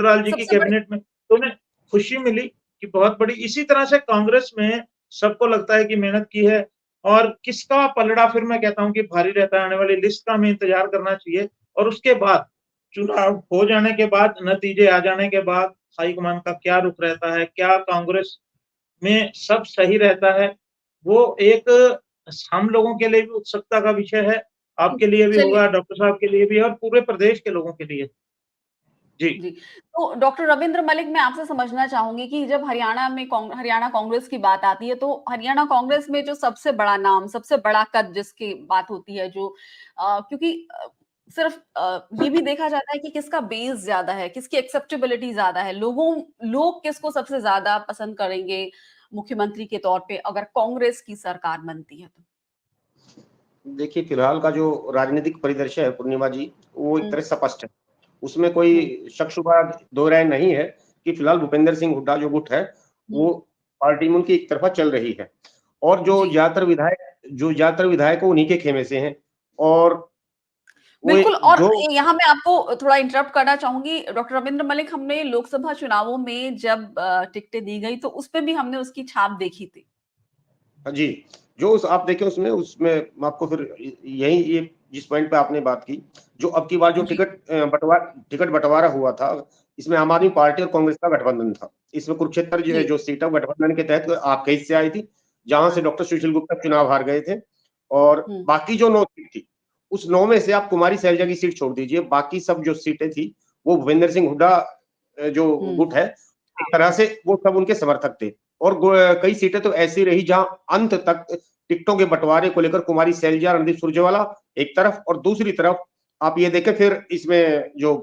Speaker 2: लाल जी की
Speaker 1: सबसे बड़ी
Speaker 2: कैबिनेट में, तो उन्हें खुशी मिली कि बहुत बड़ी इसी तरह से कांग्रेस में सबको लगता है कि मेहनत की है और किसका पलड़ा फिर मैं कहता हूँ कि भारी रहता है, आने वाली लिस्ट का हमें इंतज़ार करना चाहिए और उसके बाद चुनाव हो जाने के बाद, नतीजे आ जाने के बाद हाईकमान का क्या रुख रहता है, क्या कांग्रेस में सब सही रहता है, वो एक हम लोगों के लिए भी उत्सुकता का विषय है, आपके लिए भी
Speaker 1: चलिए
Speaker 2: होगा, डॉक्टर साहब के लिए भी और पूरे प्रदेश के लोगों के लिए। जी।
Speaker 1: जी। तो डॉक्टर रविंद्र मलिक मैं आपसे समझना चाहूँगी कि जब हरियाणा कांग्रेस की बात आती है, तो हरियाणा कांग्रेस में जो सबसे बड़ा नाम, सबसे बड़ा कद जिसकी बात होती है जो क्योंकि सिर्फ ये भी देखा जाता है कि किसका बेस ज़्यादा है, किसकी एक्सेप्टेबिलिटी ज़्यादा है, लोग किसको सबसे ज़्यादा पसंद करेंगे मुख्यमंत्री के तौर पे अगर कांग्रेस की सरकार बनती है तो?
Speaker 3: देखिए, फिलहाल का जो राजनीतिक परिदृश्य है पूर्णिमा जी, वो एक
Speaker 1: हुँ,
Speaker 3: तरह से स्पष्ट है। उसमें
Speaker 1: हुँ,
Speaker 3: कोई शक-शुबा दो राय नहीं है कि फिलहाल भूपेंद्र सिंह हुड्डा जो गुट है,
Speaker 1: हुँ।
Speaker 3: वो पार्टी में उनकी एक तरफ़ा चल रही है। और
Speaker 1: जी।
Speaker 3: जो ज़्यादातर विधायक वो उन्हीं के खेमे से हैं और वो
Speaker 1: बिल्कुल और
Speaker 3: जो
Speaker 1: यहाँ मैं आपको थोड़ा इंटरप्ट करना चाहूँगी डॉक्टर रविंद्र मलिक हमने लोकसभा चुनावों में जब टिकटें दी गई तो उसपे भी हमने उसकी छाप देखी थी।
Speaker 3: जी, जो उस आप देखें उसमें मैं आपको फिर यही ये जिस पॉइंट पे आपने बात की, जो अब की बार जो
Speaker 1: जी।
Speaker 3: टिकट बँटवारा हुआ था, इसमें आम आदमी पार्टी और कांग्रेस का गठबंधन था। इसमें कुरुक्षेत्र
Speaker 1: जी।
Speaker 3: जो सीट है वो गठबंधन के तहत आपके हिस्से आई थी, जहाँ से डॉक्टर सुशील गुप्ता चुनाव हार गए थे और
Speaker 1: हुँ,
Speaker 3: बाकी जो 9 सीट थी, उस 9 में से आप कुमारी सैलजा की सीट छोड़ दीजिए, बाकी सब जो सीटें थी, वो भूपेंद्र सिंह हुड्डा जो
Speaker 1: हुँ।
Speaker 3: गुट है, एक तरह से वो सब उनके समर्थक थे और कई सीटें तो ऐसी रही जहां अंत तक टिकटों के बंटवारे को लेकर कुमारी सैलजा, रणदीप सुरजेवाला एक तरफ और दूसरी तरफ आप ये देखें फिर इसमें जो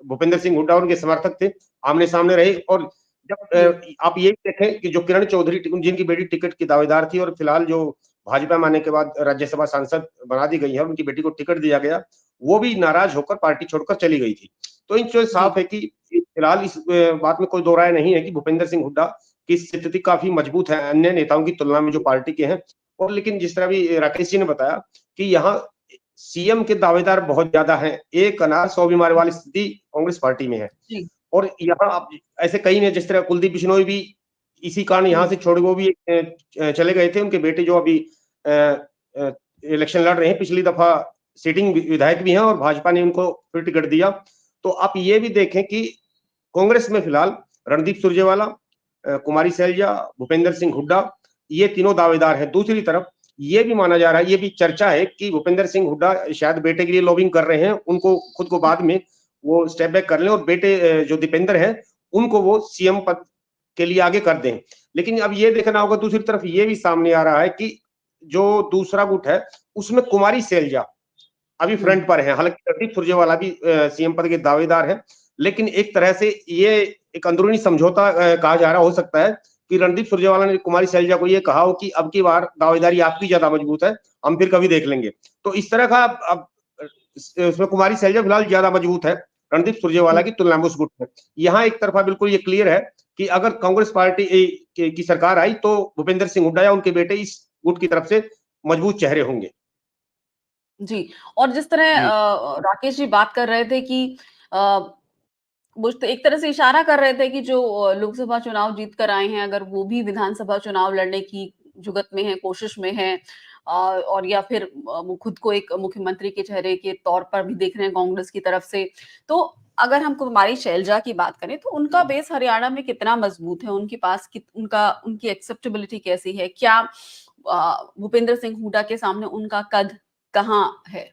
Speaker 3: भूपेंद्र सिंह हुड्डा उनके समर्थक थे, आमने-सामने रहे और जब
Speaker 1: जी।
Speaker 3: आप ये देखें कि जो किरण चौधरी जिनकी बेटी टिकट की दावेदार थी और फिलहाल जो भाजपा में आने के बाद राज्यसभा सांसद बना दी गई है, उनकी बेटी को टिकट दिया गया, वो भी नाराज होकर पार्टी छोड़कर चली गई थी। तो इन से
Speaker 1: जी।
Speaker 3: साफ है कि फिलहाल इस बात में कोई दो राय नहीं है कि भूपेंद्र सिंह हुड्डा की स्थिति काफ़ी मजबूत है अन्य नेताओं की तुलना में जो पार्टी के हैं और लेकिन जिस तरह भी राकेश जी ने बताया कि यहाँ सीएम के दावेदार बहुत ज़्यादा हैं। एक अनार 100 बीमार वाली स्थिति कांग्रेस पार्टी में है
Speaker 1: जी।
Speaker 3: और यहाँ आप ऐसे कई ने जिस तरह कुलदीप बिश्नोई भी इसी कारण यहाँ
Speaker 1: हुँ,
Speaker 3: से छोड़ वो भी चले गए थे। उनके बेटे जो अभी अ अ, इलेक्शन लड़ रहे हैं, पिछली दफा सिटिंग विधायक भी हैं और भाजपा ने उनको फिर टिकट दिया। तो आप ये भी देखें कि कांग्रेस में फिलहाल रणदीप सुरजेवाला, कुमारी सैलजा, भूपेंद्र सिंह हुड्डा ये तीनों दावेदार हैं। दूसरी तरफ ये भी माना जा रहा है, ये भी चर्चा है कि भूपेंद्र सिंह हुड्डा शायद बेटे के लिए लॉबिंग कर रहे हैं, उनको खुद को बाद में वो स्टेप बैक कर लें और बेटे जो दीपेंद्र है उनको वो सीएम पद के लिए आगे कर दें। लेकिन अब ये देखना होगा, दूसरी तरफ ये भी सामने आ रहा है कि जो दूसरा गुट है उसमें कुमारी सैलजा अभी फ्रंट पर है। हालांकि रणदीप सुरजेवाला भी सीएम पद के दावेदार है, लेकिन एक तरह से ये एक अंदरूनी समझौता कहा जा रहा हो सकता है कि रणदीप सुरजेवाला ने कुमारी सैलजा को ये कहा हो कि अब की बार दावेदारी आपकी ज्यादा मजबूत है, हम फिर कभी देख लेंगे। तो इस तरह का अब उसमें कुमारी सैलजा फिलहाल ज्यादा मजबूत है रणदीप सुरजेवाला की तुलना में उस गुट में। यहाँ एक तरफा बिल्कुल ये क्लियर है कि अगर कांग्रेस पार्टी की सरकार आई तो भूपेंद्र सिंह हुड्डा या उनके बेटे इस गुट की तरफ से मजबूत चेहरे होंगे।
Speaker 1: जी। और जिस तरह राकेश जी बात कर रहे थे कि वो तो एक तरह से इशारा कर रहे थे कि जो लोकसभा चुनाव जीत कर आए हैं, अगर वो भी विधानसभा चुनाव लड़ने की जुगत में है, कोशिश में है, और या फिर वो खुद को एक मुख्यमंत्री के चेहरे के तौर पर भी देख रहे हैं कांग्रेस की तरफ से। तो अगर हम कुमारी शैलजा की बात करें तो उनका बेस हरियाणा में कितना मजबूत है, उनके पास उनकी एक्सेप्टेबिलिटी कैसी है? क्या भूपेंद्र सिंह हुड्डा के सामने उनका कद कहाँ है?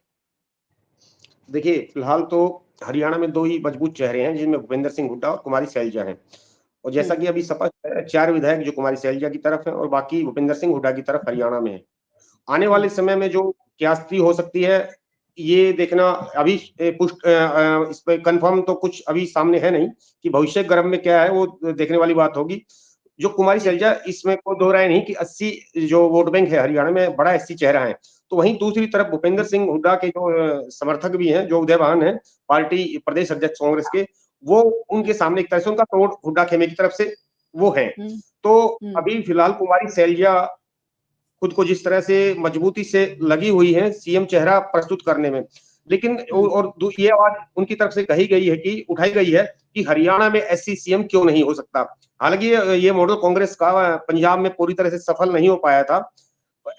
Speaker 3: देखिए, फिलहाल तो हरियाणा में 2 ही मजबूत चेहरे हैं, जिनमें भूपेंद्र सिंह हुड्डा और कुमारी सैलजा हैं। और जैसा कि अभी स्पष्ट है, 4 विधायक जो कुमारी सैलजा की तरफ हैं और बाकी भूपेंद्र सिंह हुड्डा की तरफ हरियाणा में है। आने वाले समय में जो क्या स्थिति हो सकती है, ये देखना अभी इस पे कंफर्म तो कुछ अभी सामने है नहीं कि भविष्य गर्भ में क्या है, वो देखने वाली बात होगी। जो कुमारी सैलजा, इसमें कोई दो राय नहीं कि 80 जो वोट बैंक है हरियाणा में, बड़ा एससी चेहरा है। तो वहीं दूसरी तरफ भूपेंद्र सिंह हुड्डा के जो समर्थक भी हैं, जो उदयवान है पार्टी प्रदेश अध्यक्ष कांग्रेस के, वो उनके सामने एक तरह से उनका तोड़ हुड्डा खेमे की तरफ से वो है। तो अभी फिलहाल कुमारी सैलजा खुद को जिस तरह से मजबूती से लगी हुई है सीएम चेहरा प्रस्तुत करने में, लेकिन और ये आवाज उनकी तरफ से कही गई है कि उठाई गई है कि हरियाणा में एससी सीएम क्यों नहीं हो सकता। हालांकि ये मॉडल कांग्रेस का पंजाब में पूरी तरह से सफल नहीं हो पाया था।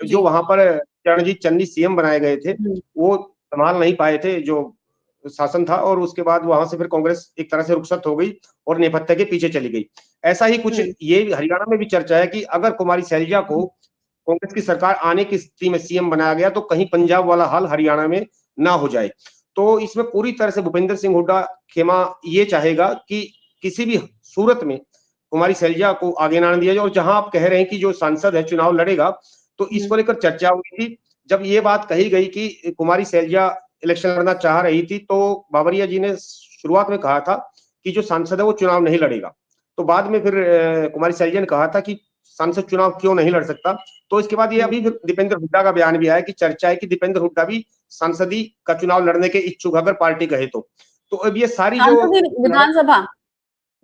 Speaker 3: जो वहां पर चरणजीत चन्नी सीएम बनाए गए थे, वो संभाल नहीं पाए थे जो शासन था, और उसके बाद वहां से फिर कांग्रेस एक तरह से रुखसत हो गई और नेपथ्य के पीछे चली गई। ऐसा ही कुछ ये हरियाणा में भी चर्चा है कि अगर कुमारी सैलजा को कांग्रेस की सरकार आने की स्थिति में सीएम बनाया गया तो कहीं पंजाब वाला हाल हरियाणा में ना हो जाए। तो इसमें पूरी तरह से भूपेंद्र सिंह हुड्डा खेमा ये चाहेगा कि किसी भी सूरत में कुमारी सैलजा को आगे ना दिया जाए। और जहां आप कह रहे हैं कि जो सांसद है चुनाव लड़ेगा, तो इसको लेकर चर्चा हुई थी। जब ये बात कही गई कि कुमारी सैलजा इलेक्शन लड़ना चाह रही थी, तो बाबरिया जी ने शुरुआत में कहा था कि जो सांसद है वो चुनाव नहीं लड़ेगा। तो बाद में फिर कुमारी सैलजा ने कहा था कि सांसद चुनाव क्यों नहीं लड़ सकता। तो इसके बाद ये अभी दीपेंद्र हुड्डा का बयान भी आया कि चर्चा है कि दीपेंद्र हुड्डा भी सांसदी का चुनाव लड़ने के इच्छुक, अगर पार्टी कहे तो। तो अब ये सारी जो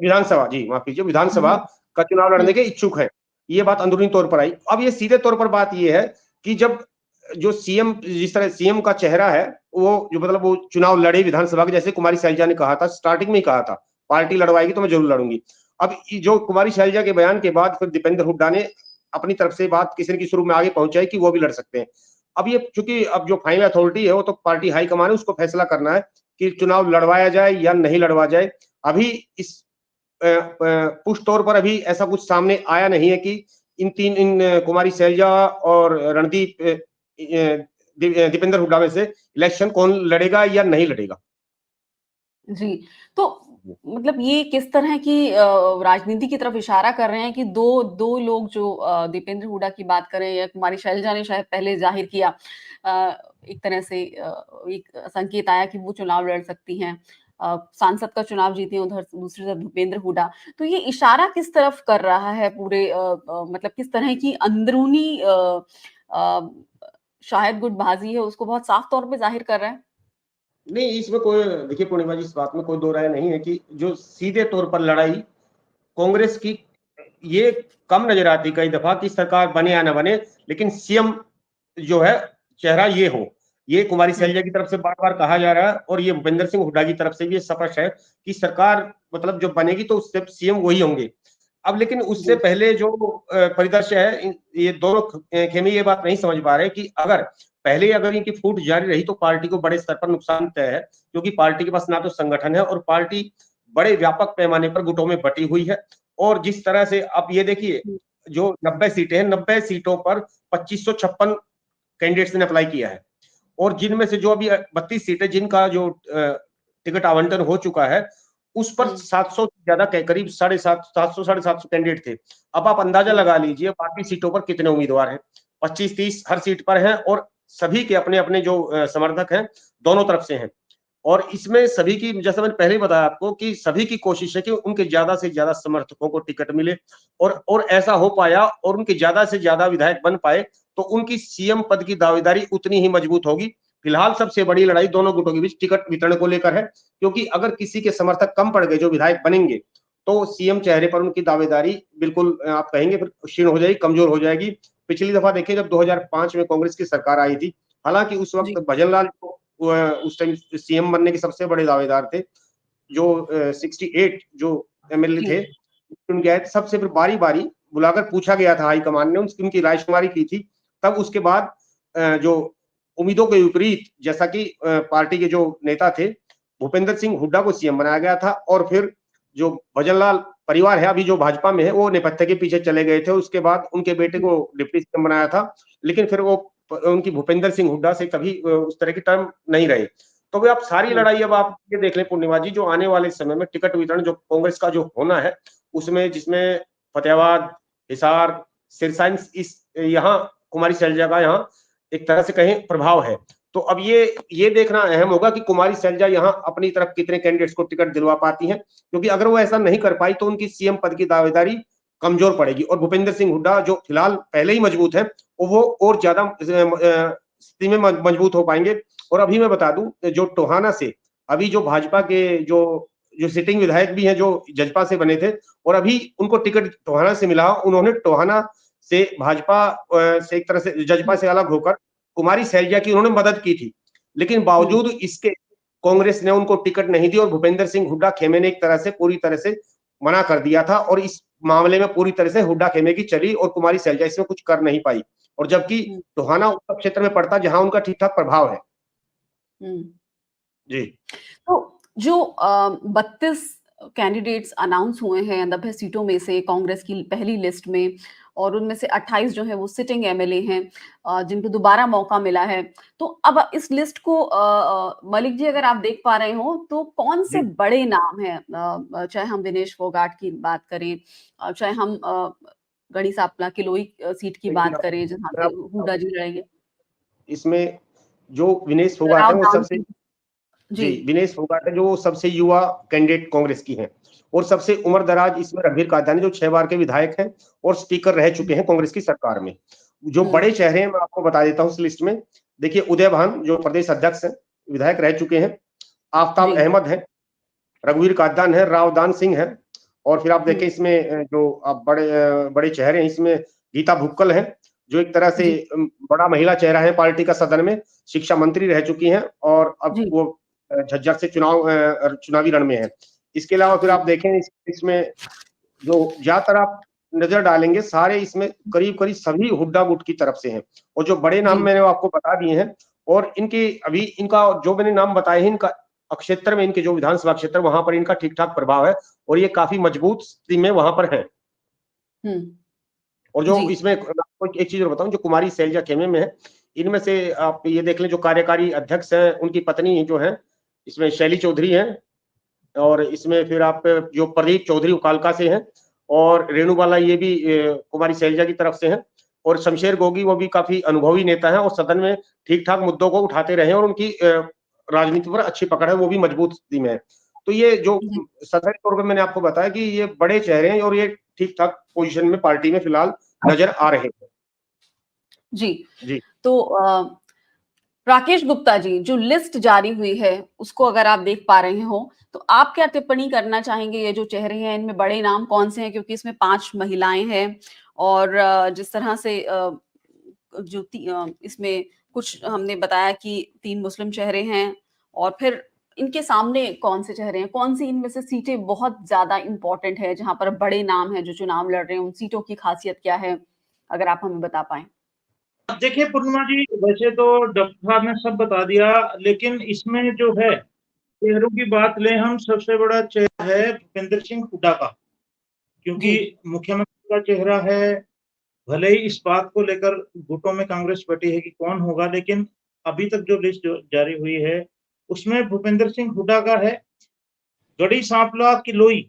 Speaker 3: विधानसभा जी माफ कीजिए विधानसभा का चुनाव लड़ने के इच्छुक है, ये बात अंदरूनी तौर पर आई। अब ये सीधे तौर पर बात ये है कि जब जो सीएम, जिस तरह सीएम का चेहरा है, वो जो मतलब वो चुनाव लड़े विधानसभा के, जैसे कुमारी सैलजा ने कहा था, स्टार्टिंग में ही कहा था पार्टी लड़वाएगी तो मैं जरूर लड़ूंगी। अब जो कुमारी सैलजा के बयान के बाद फिर दीपेंद्र हुड्डा ने अपनी तरफ से बात किसी न किसी रूप में आगे पहुंचाई कि वो भी लड़ सकते हैं। अब ये चूंकि अब जो फाइनल अथॉरिटी है वो तो पार्टी हाईकमान है, उसको फैसला करना है कि चुनाव लड़वाया जाए या नहीं लड़वा जाए। अभी इस पुष्ट तौर पर अभी ऐसा कुछ सामने आया नहीं है कि इन कुमारी सैलजा और रणदीप दीपेंद्र हुड्डा में से इलेक्शन कौन लड़ेगा या नहीं लड़ेगा।
Speaker 1: जी, तो मतलब ये किस तरह की राजनीति की तरफ इशारा कर रहे हैं कि दो लोग जो दीपेंद्र हुड्डा की बात करें या कुमारी सैलजा ने शायद पहले जाहिर किया, एक तरह से एक संकेत आया कि वो चुनाव लड़ सकती हैं, सांसद का चुनाव जीती हैं, उधर दूसरी तरफ भूपेंद्र हुड्डा। तो ये इशारा किस तरफ कर रहा है पूरे मतलब किस तरह की अंदरूनी शायद गुटबाजी है उसको बहुत साफ तौर पे जाहिर कर रहा है?
Speaker 3: नहीं, इसमें कोई, देखिए पूर्णिमा जी, इस बात में कोई दो राय नहीं है कि जो सीधे तौर पर लड़ाई कांग्रेस की ये कम नजर आती कई दफा कि सरकार बने या ना बने, लेकिन सीएम जो है चेहरा ये हो, ये कुमारी सैलजा की तरफ से बार बार कहा जा रहा है और ये भूपेंद्र सिंह हुड्डा की तरफ से भी स्पष्ट है कि सरकार मतलब जो बनेगी तो उससे सीएम वही होंगे। अब लेकिन उससे पहले जो परिदृश्य है, ये दोनों खेमे ये बात नहीं समझ पा रहे कि अगर इनकी फूट जारी रही तो पार्टी को बड़े स्तर पर नुकसान तय है, क्योंकि पार्टी के पास ना तो संगठन है और पार्टी बड़े व्यापक पैमाने पर गुटों में बटी हुई है। और जिस तरह से आप ये देखिए, जो 90 सीटें हैं, 90 सीटों पर 2556 कैंडिडेट्स ने अप्लाई किया है, और जिनमें से जो अभी 32 सीटें जिनका जो टिकट आवंटन हो चुका है, उस पर 700 से ज्यादा करीब 750 कैंडिडेट थे। अब आप अंदाजा लगा लीजिए बाकी सीटों पर कितने उम्मीदवार हैं। 25-30 हर सीट पर हैं, और सभी के अपने अपने जो समर्थक हैं दोनों तरफ से हैं। और इसमें सभी की, जैसा मैंने पहले ही बताया आपको, कि सभी की कोशिश है कि उनके ज्यादा से ज्यादा समर्थकों को टिकट मिले, और ऐसा हो पाया, और उनके ज्यादा से ज्यादा विधायक बन पाए, तो उनकी सीएम पद की दावेदारी उतनी ही मजबूत होगी। फिलहाल सबसे बड़ी लड़ाई दोनों गुटों के बीच टिकट वितरण को लेकर है, क्योंकि अगर किसी के समर्थक कम पड़ गए जो विधायक बनेंगे, तो सीएम चेहरे पर उनकी दावेदारी बिल्कुल आप कहेंगे फिर क्षीण हो जाएगी, कमजोर हो जाएगी। पिछली दफा देखिए जब 2005 में कांग्रेस की सरकार आई थी, हालांकि उस वक्त भजनलाल उस टाइम सीएम बनने के सबसे बड़े दावेदार थे, जो 68 जो एमएलए थे उनके आए, सबसे फिर बारी बारी बुलाकर पूछा गया था, हाईकमान ने उनकी रायशुमारी की थी। तब उसके बाद जो उम्मीदों के विपरीत, जैसा कि पार्टी के जो नेता थे भूपेंद्र सिंह हुड्डा को सीएम बनाया गया था, और फिर जो भजनलाल परिवार है अभी जो भाजपा में है, वो नेपथ्य के पीछे चले गए थे। उसके बाद उनके बेटे को डिप्टी सीएम बनाया था, लेकिन फिर वो उनकी भूपेंद्र सिंह हुड्डा से कभी उस तरह की टर्म नहीं रहे। तो वे आप सारी लड़ाई अब आप ये देख लें पूर्णिमा जी, जो आने वाले समय में टिकट वितरण जो कांग्रेस का जो होना है, उसमें जिसमें फतेहाबाद, हिसार, सिरसा, इस यहाँ कुमारी शैलजा का यहाँ एक तरह से कहें प्रभाव है। तो अब ये देखना अहम होगा कि कुमारी शैलजा यहाँ अपनी तरफ कितने कैंडिडेट्स को टिकट दिलवा पाती हैं, क्योंकि अगर वो ऐसा नहीं कर पाई तो उनकी सीएम पद की दावेदारी कमजोर पड़ेगी। और भूपेंद्र सिंह हुड्डा जो फिलहाल पहले ही मजबूत है, वो और ज्यादा स्थिति में मजबूत हो पाएंगे। और अभी मैं बता दूं, जो टोहाना से अभी जो भाजपा के जो सिटिंग विधायक भी हैं, जो जजपा से बने थे, और अभी उनको टिकट टोहाना से मिला, उन्होंने टोहाना से भाजपा से एक तरह से जजपा से अलग होकर कुमारी शैलजा की उन्होंने मदद की थी, लेकिन बावजूद इसके कांग्रेस ने उनको टिकट नहीं दी, और भूपेंद्र सिंह हुड्डा खेमे ने एक तरह से पूरी तरह से मना कर दिया था, और इस मामले में पूरी तरह से हुड्डा खेमे की चली, और कुमारी शैलजा इसमें कुछ कर नहीं पाई। और जबकि टोहाना उस क्षेत्र में पड़ता जहां उनका ठीक ठाक प्रभाव है। जी,
Speaker 1: तो जो 32 कैंडिडेट्स अनाउंस हुए हैं 90 सीटों में से कांग्रेस की पहली लिस्ट में, और उनमें से 28 जो है वो सिटिंग एमएलए हैं जिनको दोबारा मौका मिला है। तो अब इस लिस्ट को मलिक जी अगर आप देख पा रहे हो, तो कौन से बड़े नाम हैं, चाहे हम दिनेश फोगाट की बात करें, चाहे हम गढ़ी सांपला किलोई सीट की बात करें जहां पे हुड्डा जी लड़ेंगे।
Speaker 3: इसमें जो विनेश फोगाट है वो सबसे जी विनेश फोगाट है जो सबसे युवा कैंडिडेट कांग्रेस की हैं, और सबसे उम्र दराज इसमें रणबीर कादयानी जो 6 बार के विधायक हैं और स्पीकर रह चुके हैं कांग्रेस की सरकार में। जो बड़े चेहरे हैं मैं आपको बता देता हूं इस लिस्ट में। देखिए उदय भान जो प्रदेश अध्यक्ष हैं, विधायक रह चुके हैं, आफ्ताब अहमद है, रघुवीर कादयान है, रावदान सिंह है, और फिर आप देखें इसमें जो आप बड़े चेहरे हैं, इसमें गीता भुक्कल है जो एक तरह से बड़ा महिला चेहरा है पार्टी का, सदन में शिक्षा मंत्री रह चुकी हैं, और अब वो झज्जर से चुनावी रण में है। इसके अलावा फिर आप देखें इसमें जो ज्यादातर आप नजर डालेंगे सारे इसमें करीब सभी हुड्डा गुट की तरफ से हैं, और जो बड़े नाम मैंने आपको बता दिए हैं, और इनका जो मैंने नाम बताए हैं, इनका क्षेत्र में, इनके जो विधानसभा क्षेत्र वहां पर इनका ठीक ठाक प्रभाव है, और ये काफी मजबूत स्थिति में वहां पर है। और जो इसमें आपको एक चीज और बताऊं, जो कुमारी शैलजा खेमे में है, इनमें से आप ये देख लें जो कार्यकारी अध्यक्ष हैं उनकी पत्नी जो है इसमें शैली चौधरी हैं, और इसमें फिर आप जो प्रदीप चौधरी उकालका से हैं, और रेणुबाला ये भी कुमारी शैलजा की तरफ से हैं, और शमशेर गोगी वो भी काफी अनुभवी नेता है, और सदन में ठीक ठाक मुद्दों को उठाते रहे, और उनकी राजनीति पर अच्छी पकड़ है, वो भी मजबूत स्थिति में है। तो ये जो सदन तौर पर मैंने आपको बताया कि ये बड़े चेहरे हैं, और ये ठीक ठाक पोजीशन में पार्टी में फिलहाल नजर आ रहे हैं।
Speaker 1: जी। तो राकेश गुप्ता जी, जो लिस्ट जारी हुई है उसको अगर आप देख पा रहे हो, तो आप क्या टिप्पणी करना चाहेंगे? ये जो चेहरे हैं इनमें बड़े नाम कौन से हैं, क्योंकि इसमें 5 महिलाएं हैं, और जिस तरह से इसमें कुछ हमने बताया कि 3 मुस्लिम चेहरे हैं, और फिर इनके सामने कौन से चेहरे हैं, कौन सी इनमें से सीटें बहुत ज्यादा इंपॉर्टेंट है जहां पर बड़े नाम हैं जो चुनाव लड़ रहे हैं, उन सीटों की खासियत क्या है, अगर आप हमें बता पाए।
Speaker 2: देखिए पूर्णिमा जी, वैसे तो डॉक्टर साहब ने सब बता दिया, लेकिन इसमें जो है चेहरों की बात लें हम, सबसे बड़ा चेहरा है भूपेंद्र सिंह हुड्डा का, क्योंकि मुख्यमंत्री का चेहरा है, भले ही इस बात को लेकर गुटों में कांग्रेस बटी है कि कौन होगा, लेकिन अभी तक जो लिस्ट जारी हुई है उसमें भूपेंद्र सिंह हुड्डा का है। गढ़ी सांपला किलोई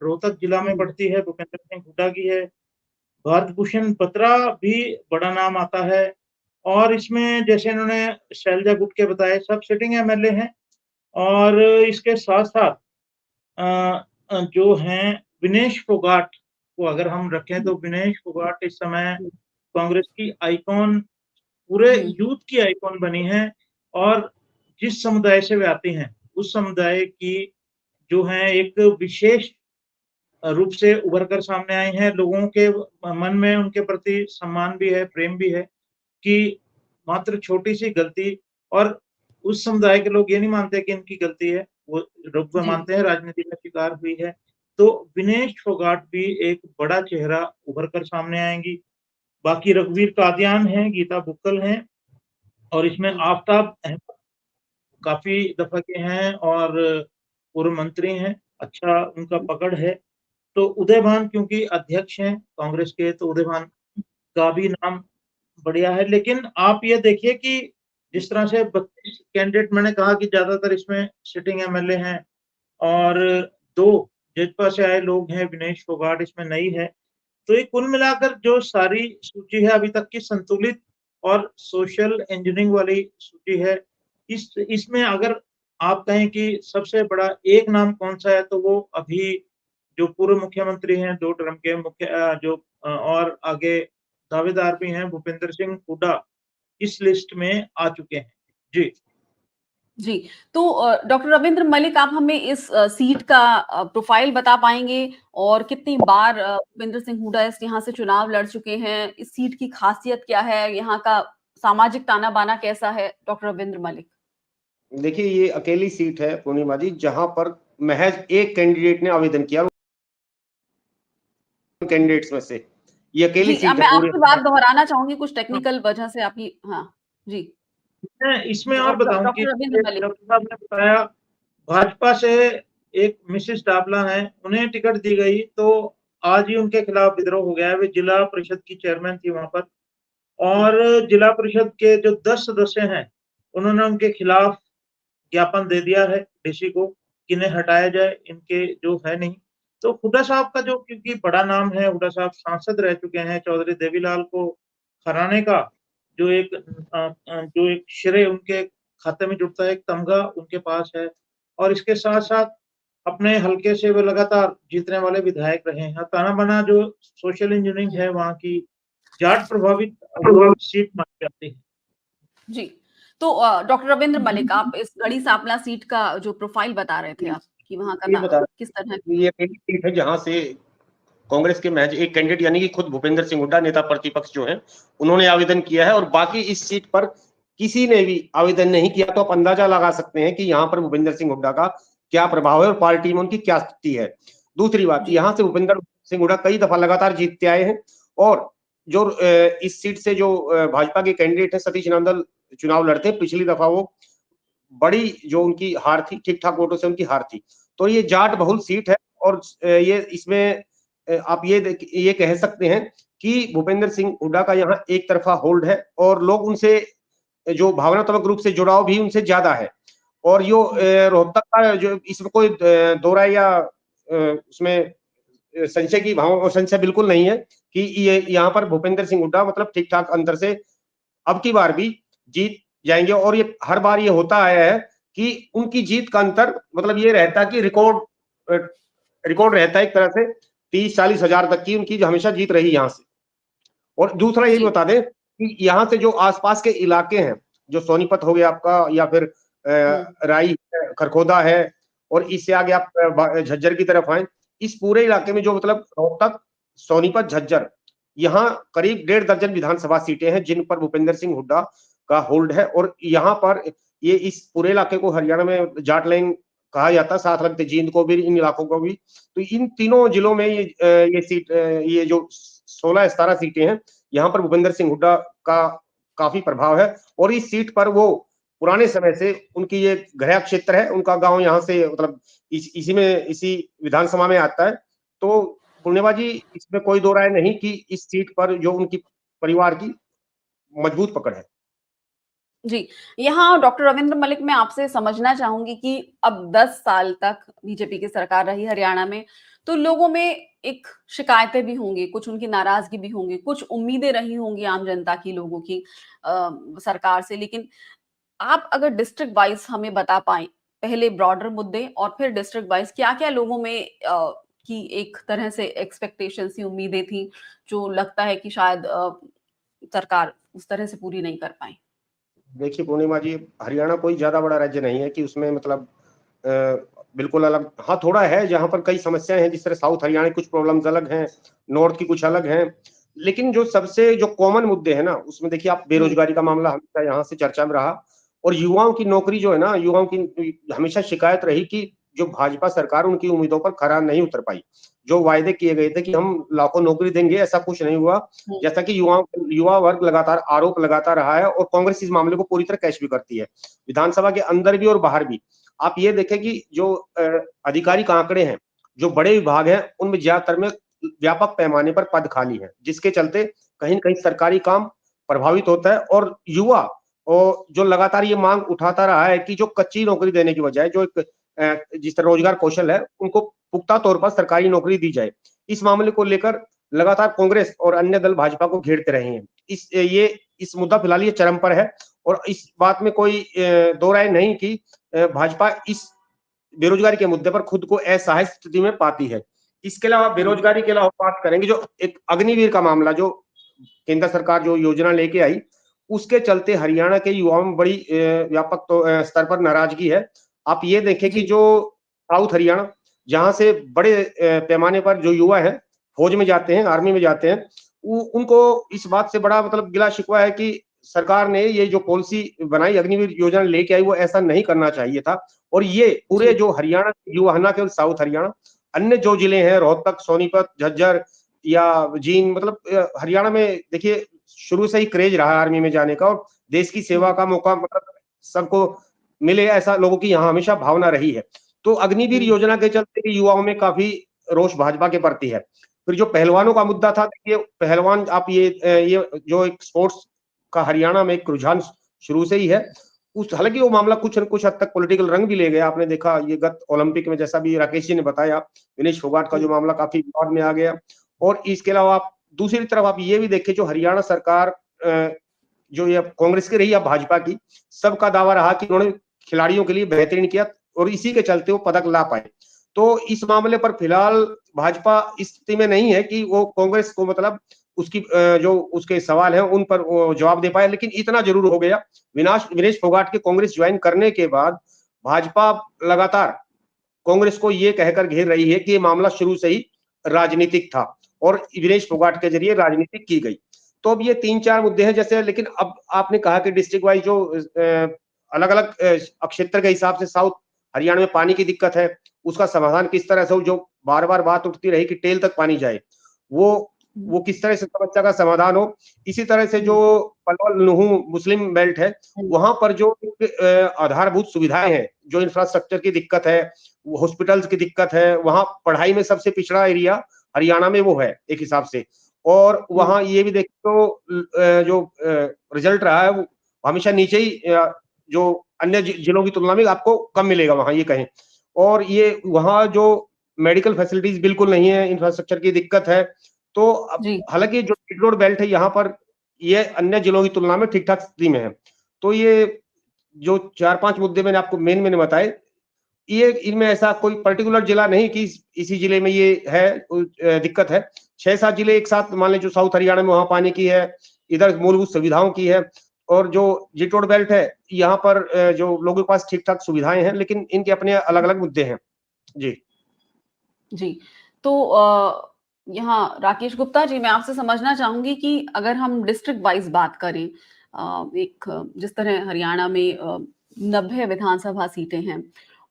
Speaker 2: रोहतक जिला में पड़ती है, भूपेंद्र सिंह हुड्डा की है। भारत भूषण बत्रा भी बड़ा नाम आता है। और इसमें जैसे इन्होंने शैलजा गुटके बताए, सब सिटिंग एमएलए हैं। और इसके साथ साथ जो हैं विनेश फोगाट को अगर हम रखें तो विनेश फोगाट इस समय कांग्रेस की आइकॉन, पूरे यूथ की आइकॉन बनी है। और जिस समुदाय से वे आती हैं उस समुदाय की जो है एक विशेष रूप से उभर कर सामने आए हैं। लोगों के मन में उनके प्रति सम्मान भी है, प्रेम भी है कि मात्र छोटी सी गलती, और उस समुदाय के लोग ये नहीं मानते कि इनकी गलती है, वो मानते हैं राजनीति में शिकार हुई है। तो विनेश फोगाट भी एक बड़ा चेहरा उभर कर सामने आएंगी। बाकी रघुवीर कादियान हैं, गीता बुक्कल हैं, और इसमें आफ्ताब अहमद काफी दफा के हैं और पूर्व मंत्री हैं, अच्छा उनका पकड़ है। तो उदयभान क्योंकि अध्यक्ष हैं कांग्रेस के, तो उदयभान का भी नाम बढ़िया है। लेकिन आप ये देखिए कि जिस तरह से 32 कैंडिडेट, मैंने कहा कि ज्यादातर इसमें सिटिंग एमएलए हैं और 2 जेजपा से आए लोग हैं, विनेश फोगाट इसमें नई है। तो ये कुल मिलाकर जो सारी सूची है अभी तक की संतुलित और सोशल इंजीनियरिंग वाली सूची है। इसमें अगर आप कहें कि सबसे बड़ा एक नाम कौन सा है, तो वो अभी जो पूर्व मुख्यमंत्री हैं 2 टर्म के और आगे दावेदार भी हैं, भूपेंद्र सिंह हुड्डा इस लिस्ट में आ चुके हैं। जी।
Speaker 1: जी, तो डॉक्टर रविंद्र मलिक, आप हमें इस सीट का प्रोफाइल बता पाएँगे और कितनी बार भूपेंद्र सिंह हुड्डा यहाँ से चुनाव लड़ चुके हैं? इस सीट की खासियत क्या है? यहाँ का सामाजिक ताना-बाना कैसा है? डॉक्टर रविंद्र मलिक।
Speaker 3: देखिए, ये अकेली सीट है पूर्णिमा जी, जहां पर महज एक कैंडिडेट ने आवेदन किया, कैंडिडेट्स में से ये अकेली
Speaker 1: जी,
Speaker 3: सीट
Speaker 1: मैं
Speaker 3: है पूरे।
Speaker 1: आपकी बात दोहराना चाहूँगी, कुछ टेक्निकल वजह से आपकी हाँ, जी।
Speaker 2: मैं इसमें और बताऊं कि
Speaker 1: डॉक्टर रविंद्र मलिक।
Speaker 2: डॉक्टर साहब ने बताया भाजपा से एक मिसेस डाबला हैं, उन्हें टिकट दी गई, तो आज ही उनके खिलाफ विद्रोह हो गया है। वे जिला परिषद की चेयरमैन थी वहां पर, और जिला परिषद के जो 10 सदस्य हैं उन्होंने उनके खिलाफ ज्ञापन दे दिया है डीसी को कि इन्हें हटाया जाए, इनके जो है नहीं। तो हुड्डा साहब का जो क्योंकि बड़ा नाम है, हुड्डा साहब सांसद रह चुके हैं, चौधरी देवीलाल को हराने का जो एक श्रेय उनके खाते में जुड़ता है, एक तमगा उनके पास है। और इसके साथ साथ अपने हलके से वे लगातार जीतने वाले विधायक रहे हैं। ताना-बाना जो सोशल इंजीनियरिंग है वहाँ की, जाट प्रभावित वो सीट मानी जाती है।
Speaker 1: जी, तो डॉक्टर रविंद्र मलिक, आप इस गढ़ी सांपला सीट का जो प्रोफाइल बता रहे थे आप कि वहाँ का
Speaker 3: ये बता
Speaker 1: किस तरह
Speaker 3: ये अकेली सीट है जहां से कांग्रेस के महज एक कैंडिडेट यानी कि खुद भूपेंद्र सिंह हुड्डा नेता प्रतिपक्ष जो हैं उन्होंने आवेदन किया है, और बाकी इस सीट पर किसी ने भी आवेदन नहीं किया। तो आप अंदाजा लगा सकते हैं कि यहाँ पर भूपेंद्र सिंह हुड्डा का क्या प्रभाव है और पार्टी में उनकी क्या स्थिति है। दूसरी बात, यहाँ से भूपेंद्र सिंह हुड्डा कई दफा लगातार जीतते आए हैं, और जो इस सीट से जो भाजपा के कैंडिडेट है सतीश नंदल चुनाव लड़ते, पिछली दफा वो बड़ी जो उनकी हार थी, ठीक ठाक वोटों से उनकी हार थी। तो ये जाट बहुल सीट है, और ये इसमें आप ये कह सकते हैं कि भूपेंद्र सिंह हुड्डा का यहाँ एक तरफा होल्ड है, और लोग उनसे जो भावनात्मक रूप से जुड़ाव भी उनसे ज्यादा है। और यो रोहतक का जो इसमें कोई दो राय या उसमें संशय की भाव संशय बिल्कुल नहीं है कि ये यहाँ पर भूपेंद्र सिंह हुड्डा मतलब ठीक ठाक अंतर से अब की बार भी जीत जाएंगे। और ये हर बार ये होता आया है कि उनकी जीत का अंतर मतलब ये रहता है कि रिकॉर्ड रहता है एक तरह से 30-40 हजार तक की उनकी हमेशा जीत रही यहाँ से। और दूसरा ये भी बता दें कि यहाँ से जो आसपास के इलाके हैं, जो सोनीपत हो गया आपका, या फिर राई खरखोदा है, और इससे आगे आप झज्जर की तरफ आए, इस पूरे इलाके में जो मतलब रोहतक, सोनीपत, झज्जर, यहाँ करीब 1.5 दर्जन विधानसभा सीटें हैं जिन पर भूपेंद्र सिंह हुड्डा का होल्ड है। और यहाँ पर ये इस पूरे इलाके को हरियाणा में जाट लाइन कहा जाता है, साथ लगते जींद को भी, इन इलाकों को भी। तो इन तीनों जिलों में ये सीट, ये जो 16-17 सीटें हैं, यहाँ पर भूपेंद्र सिंह हुड्डा का काफी प्रभाव है। और इस सीट पर वो पुराने समय से उनकी ये गया क्षेत्र है, उनका गांव यहाँ से मतलब इसी विधानसभा में आता है। तो पूर्णिमा जी, इसमें कोई दो राय नहीं कि इस सीट पर जो उनकी परिवार की मजबूत पकड़ है।
Speaker 1: जी, यहाँ डॉक्टर रविंद्र मलिक मैं आपसे समझना चाहूंगी कि अब 10 साल तक बीजेपी की सरकार रही हरियाणा में, तो लोगों में एक शिकायतें भी होंगी, कुछ उनकी नाराजगी भी होंगी, कुछ उम्मीदें रही होंगी आम जनता की, लोगों की सरकार से। लेकिन आप अगर डिस्ट्रिक्ट वाइज हमें बता पाएं, पहले ब्रॉडर मुद्दे और फिर डिस्ट्रिक्ट वाइज क्या-क्या लोगों में की एक तरह से एक्सपेक्टेशंस थी, उम्मीदें थी, जो लगता है कि शायद सरकार उस तरह से पूरी नहीं कर पाई?
Speaker 3: देखिए पूर्णिमा जी, हरियाणा कोई ज्यादा बड़ा राज्य नहीं है कि उसमें मतलब बिल्कुल अलग, हाँ थोड़ा है जहां पर कई समस्याएं हैं, जिस तरह साउथ हरियाणा की कुछ प्रॉब्लम्स अलग हैं, नॉर्थ की कुछ अलग हैं। लेकिन जो सबसे जो कॉमन मुद्दे हैं ना, उसमें देखिए आप
Speaker 1: हुँ,
Speaker 3: बेरोजगारी का मामला हमेशा यहाँ से चर्चा में रहा, और युवाओं की नौकरी जो है ना, युवाओं की हमेशा शिकायत रही कि जो भाजपा सरकार उनकी उम्मीदों पर खरा नहीं उतर पाई। जो वायदे किए गए थे कि हम लाखों नौकरी देंगे, ऐसा कुछ नहीं हुआ।
Speaker 1: हुँ,
Speaker 3: जैसा कि युवा वर्ग लगातार आरोप लगाता रहा है, और कांग्रेस इस मामले को पूरी तरह कैश भी करती है, विधानसभा के अंदर भी और बाहर भी। आप ये देखें कि जो आधिकारिक आंकड़े हैं, जो बड़े विभाग हैं, उनमें ज्यादातर में व्यापक पैमाने पर पद खाली हैं, जिसके चलते कहीं न कहीं सरकारी काम प्रभावित होता है, और युवा जो लगातार ये मांग उठाता रहा है कि जो कच्ची नौकरी देने की बजाय जो एक जिस तरह रोजगार कौशल है, उनको पुख्ता तौर पर सरकारी नौकरी दी जाए। इस मामले को लेकर लगातार कांग्रेस और अन्य दल भाजपा को घेरते रहे हैं। इस मुद्दा फिलहाल ये चरम पर है, और इस बात में कोई दो राय नहीं कि भाजपा इस बेरोजगारी के मुद्दे पर खुद को असहाय स्थिति में पाती है। इसके अलावा
Speaker 1: हुँ,
Speaker 3: बेरोजगारी के अलावा बात करेंगे, जो एक अग्निवीर का मामला, जो केंद्र सरकार जो योजना लेके आई, उसके चलते हरियाणा के युवाओं में बड़ी व्यापक स्तर पर नाराजगी है। आप ये देखें कि
Speaker 1: जी,
Speaker 3: जो साउथ हरियाणा, जहां से बड़े पैमाने पर जो युवा हैं, फौज में जाते हैं, आर्मी में जाते हैं, उनको इस बात से बड़ा मतलब गिला शिकवा है कि सरकार ने ये जो पॉलिसी बनाई, अग्निवीर योजना लेके आई, वो ऐसा नहीं करना चाहिए था। और ये पूरे
Speaker 1: जी,
Speaker 3: जो हरियाणा, युवा न केवल साउथ हरियाणा, अन्य जो जिले हैं, रोहतक, सोनीपत, झज्जर या जींद, मतलब हरियाणा में देखिए शुरू से ही क्रेज रहा है आर्मी में जाने का, और देश की सेवा
Speaker 1: हुँ,
Speaker 3: का मौका मतलब सबको मिले, ऐसा लोगों की यहाँ हमेशा भावना रही है। तो अग्निवीर
Speaker 1: हुँ,
Speaker 3: योजना के चलते युवाओं में काफी रोष भाजपा के प्रति है। फिर जो पहलवानों का मुद्दा था, देखिए पहलवान, आप ये जो एक स्पोर्ट्स का हरियाणा में एक रुझान शुरू से ही है, उस हालांकि वो मामला कुछ न कुछ हद तक पॉलिटिकल रंग भी ले गया। आपने देखा ये गत ओलंपिक में, जैसा भी राकेश जी ने बताया, विनेश फोगाट का
Speaker 1: हुँ,
Speaker 3: जो मामला काफी विवाद में आ गया। और इसके अलावा आप दूसरी तरफ आप ये भी देखें, जो हरियाणा सरकार जो ये कांग्रेस की रही या भाजपा की, सबका दावा रहा कि उन्होंने खिलाड़ियों के लिए बेहतरीन किया, और इसी के चलते वो पदक ला पाए। तो इस मामले पर फिलहाल भाजपा इस स्थिति में नहीं है कि वो कांग्रेस को मतलब उसकी जो उसके सवाल हैं उन पर वो जवाब दे पाए। लेकिन इतना जरूर हो गया, विनेश फोगाट के कांग्रेस ज्वाइन करने के बाद भाजपा लगातार कांग्रेस को ये कहकर घेर रही है कि ये मामला शुरू से ही राजनीतिक था, और विनेश फोगाट के जरिए राजनीति की गई। तो अब ये 3-4 मुद्दे हैं जैसे, लेकिन अब आपने कहा कि डिस्ट्रिक्ट वाइज जो अलग-अलग क्षेत्र के हिसाब से साउथ हरियाणा में पानी की दिक्कत है, उसका समाधान किस तरह से हो, जो बार-बार बात उठती रही कि टेल तक पानी जाए, वो
Speaker 1: हुँ,
Speaker 3: वो किस तरह से समस्या का समाधान हो। इसी तरह से जो
Speaker 1: हुँ,
Speaker 3: पलवल नुहू मुस्लिम बेल्ट है,
Speaker 1: हुँ,
Speaker 3: वहाँ पर जो आधारभूत सुविधाएँ हैं, जो इंफ्रास्ट्रक्चर की दिक्कत है, हॉस्पिटल्स की दिक्कत है, वहाँ पढ़ाई में सबसे पिछड़ा एरिया हरियाणा में वो है एक हिसाब से। और
Speaker 1: हुँ,
Speaker 3: वहाँ ये भी देखें तो जो रिजल्ट रहा है, वो हमेशा नीचे ही जो अन्य जिलों की तुलना में आपको कम मिलेगा वहाँ, ये कहें। और ये वहाँ जो मेडिकल फैसिलिटीज बिल्कुल नहीं है, इंफ्रास्ट्रक्चर की दिक्कत है। तो अब
Speaker 1: जी,
Speaker 3: हालांकि जो रिंग रोड बेल्ट है, यहाँ पर ये अन्य जिलों की तुलना में ठीक ठाक स्थिति में है। तो ये जो 4-5 मुद्दे मैंने आपको मैंने बताए, ये इनमें ऐसा कोई पर्टिकुलर जिला नहीं कि इसी जिले में ये है दिक्कत है। 6-7 जिले एक साथ मान लें, जो साउथ हरियाणा में वहाँ पानी की है, इधर मूलभूत सुविधाओं की है, और जो जिटोड बेल्ट है, यहाँ पर जो लोगों के पास ठीक-ठाक सुविधाएँ हैं, लेकिन इनके अपने अलग-अलग मुद्दे हैं। जी।
Speaker 1: जी। तो यहाँ राकेश गुप्ता जी, मैं आपसे समझना चाहूँगी कि अगर हम डिस्ट्रिक्ट वाइज़ बात करें, एक जिस तरह हरियाणा में 90 विधानसभा सीटें हैं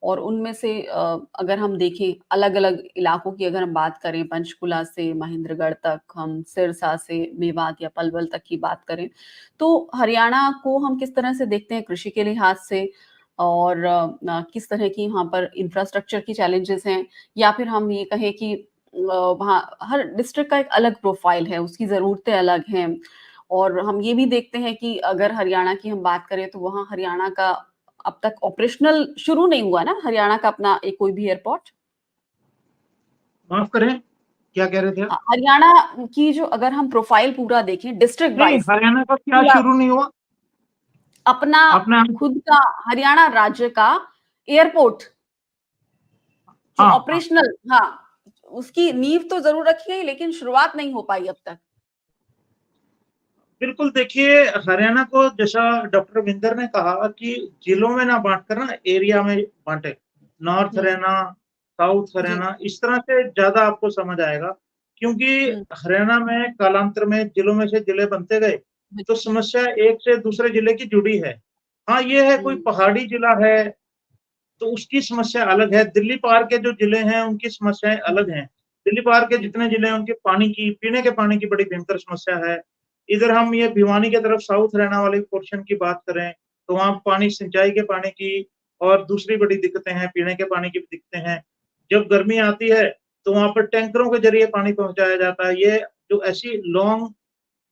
Speaker 1: और उनमें से अगर हम देखें अलग-अलग इलाकों की, अगर हम बात करें पंचकुला से महेंद्रगढ़ तक, हम सिरसा से मेवात या पलवल तक की बात करें, तो हरियाणा को हम किस तरह से देखते हैं कृषि के लिहाज से, और किस तरह की वहाँ पर इंफ्रास्ट्रक्चर की चैलेंजेस हैं, या फिर हम ये कहें कि वहाँ हर डिस्ट्रिक्ट का एक अलग प्रोफाइल है, उसकी ज़रूरतें अलग हैं और हम ये भी देखते हैं कि अगर हरियाणा की हम बात करें तो वहाँ हरियाणा का अब तक ऑपरेशनल शुरू नहीं हुआ ना, हरियाणा का अपना एक कोई भी एयरपोर्ट?
Speaker 2: माफ करें, क्या कह रहे थे आप?
Speaker 1: हरियाणा की जो अगर हम प्रोफाइल पूरा देखें डिस्ट्रिक्ट
Speaker 2: नहीं,
Speaker 1: वाइज़
Speaker 2: हरियाणा का क्या
Speaker 1: पूरा
Speaker 2: शुरू नहीं हुआ?
Speaker 1: अपना
Speaker 2: अपना
Speaker 1: खुद का हरियाणा राज्य का एयरपोर्ट जो
Speaker 2: हाँ, हाँ।
Speaker 1: ऑपरेशनल उसकी नींव तो ज़रूर रखी गई लेकिन शुरुआत नहीं हो पाई अब तक।
Speaker 2: बिल्कुल देखिए, हरियाणा को जैसा डॉक्टर विंदर ने कहा कि जिलों में ना बाँटकर ना एरिया में बाँटे। नॉर्थ
Speaker 1: हुँ,
Speaker 2: हरियाणा, साउथ
Speaker 1: जी।
Speaker 2: हरियाणा इस तरह से ज़्यादा आपको समझ आएगा। क्योंकि
Speaker 1: हुँ,
Speaker 2: हरियाणा में कालांतर में जिलों में से जिले बनते गए, तो
Speaker 1: बिल्कुल।
Speaker 2: समस्या एक से दूसरे जिले की जुड़ी है। हाँ, ये है कोई
Speaker 1: हुँ,
Speaker 2: पहाड़ी जिला है तो उसकी समस्या अलग है। दिल्ली पार के जो जिले हैं, उनकी समस्याएँ
Speaker 1: हुँ,
Speaker 2: अलग हैं। दिल्ली पार के
Speaker 1: जी।
Speaker 2: जितने जिले हैं, उनके पानी की पीने के पानी की बड़ी भयंकर समस्या है। इधर हम ये भिवानी की तरफ साउथ हरियाणा वाले पोर्शन की बात करें, तो वहाँ पानी सिंचाई के पानी की और दूसरी बड़ी दिक्कतें हैं, पीने के पानी की भी दिक्कतें हैं। जब गर्मी आती है, तो वहाँ पर टैंकरों के ज़रिए पानी पहुँचाया जाता है। ये जो ऐसी लॉन्ग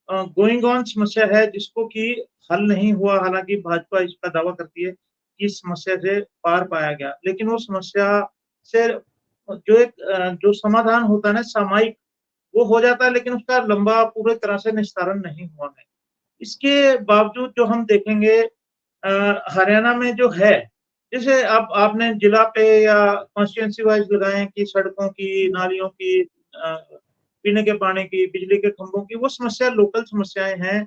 Speaker 2: गोइंग ऑन समस्या है जिसको कि हल नहीं हुआ, हालाँकि भाजपा इसका दावा करती है कि इस समस्या से पार पाया गया। लेकिन वो समस्या से जो एक जो समाधान होता है ना सामयिक, वो हो जाता है लेकिन उसका लंबा पूरी तरह से निस्तारण नहीं हुआ है। इसके बावजूद जो हम देखेंगे हरियाणा में जो है, जैसे अब आपने जिला पे या कॉन्स्टिट्यूएंसी वाइज़ लगाए कि सड़कों की,
Speaker 1: हुँ,
Speaker 2: नालियों की पीने के पानी की, बिजली के खंभों की, वो समस्या लोकल समस्याएँ हैं,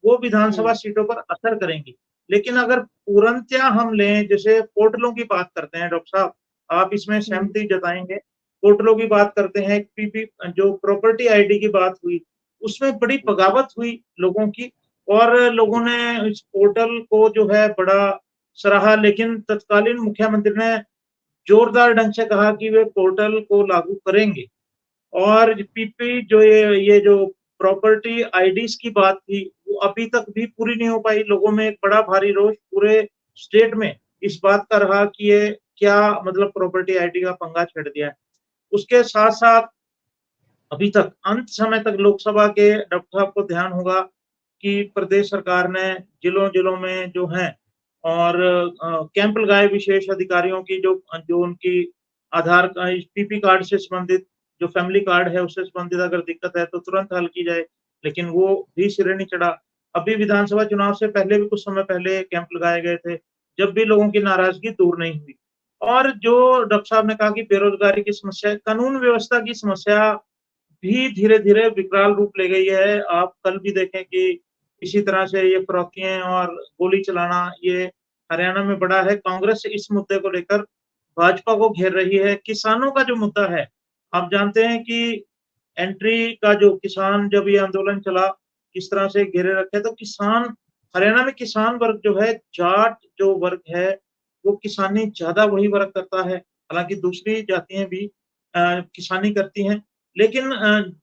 Speaker 2: वो विधानसभा
Speaker 1: हुँ,
Speaker 2: सीटों पर असर करेंगी। लेकिन अगर पूर्णतया हम लें, जैसे पोर्टलों की बात करते हैं डॉक्टर साहब, आप इसमें
Speaker 1: हुँ,
Speaker 2: सहमति जताएँगे? पोर्टलों की बात करते हैं, पीपी जो प्रॉपर्टी आईडी की बात हुई, उसमें बड़ी बगावत हुई लोगों की और लोगों ने इस पोर्टल को जो है बड़ा सराहा, लेकिन तत्कालीन मुख्यमंत्री ने जोरदार ढंग से कहा कि वे पोर्टल को लागू करेंगे। और पीपी जो ये जो प्रॉपर्टी आईडीज़ की बात थी, वो अभी तक भी पूरी नहीं हो पाई। लोगों में एक बड़ा भारी रोष पूरे स्टेट में इस बात का रहा कि ये क्या मतलब प्रॉपर्टी आईडी का पंगा छेड़ दिया है। उसके साथ-साथ अभी तक अंत समय तक लोकसभा के डॉक्टर साहब को ध्यान होगा कि प्रदेश सरकार ने जिलों-जिलों में जो हैं और कैंप लगाए विशेष अधिकारियों की जो जो उनकी आधार पीपी कार्ड से संबंधित जो फैमिली कार्ड है उससे संबंधित अगर दिक्कत है तो तुरंत हल की जाए, लेकिन वो भी सिरे नहीं चढ़ा। अभी विधानसभा चुनाव से पहले भी कुछ समय पहले कैंप लगाए गए थे, जब भी लोगों की नाराज़गी दूर नहीं हुई। और जो डॉक्टर साहब ने कहा कि बेरोज़गारी की समस्या, कानून व्यवस्था की समस्या भी धीरे-धीरे विकराल रूप ले गई है। आप कल भी देखें कि इसी तरह से ये फ़िरौतियाँ और गोली चलाना ये हरियाणा में बढ़ा है। कांग्रेस इस मुद्दे को लेकर भाजपा को घेर रही है। किसानों का जो मुद्दा है, आप जानते हैं कि एंट्री का जो किसान जब ये आंदोलन चला, किस तरह से घेरे रखे, तो किसान हरियाणा में किसान वर्ग जो है, जाट जो वर्ग है, वो किसानी ज़्यादा वही वर्ग करता है। हालाँकि दूसरी जातियाँ भी किसानी करती हैं। लेकिन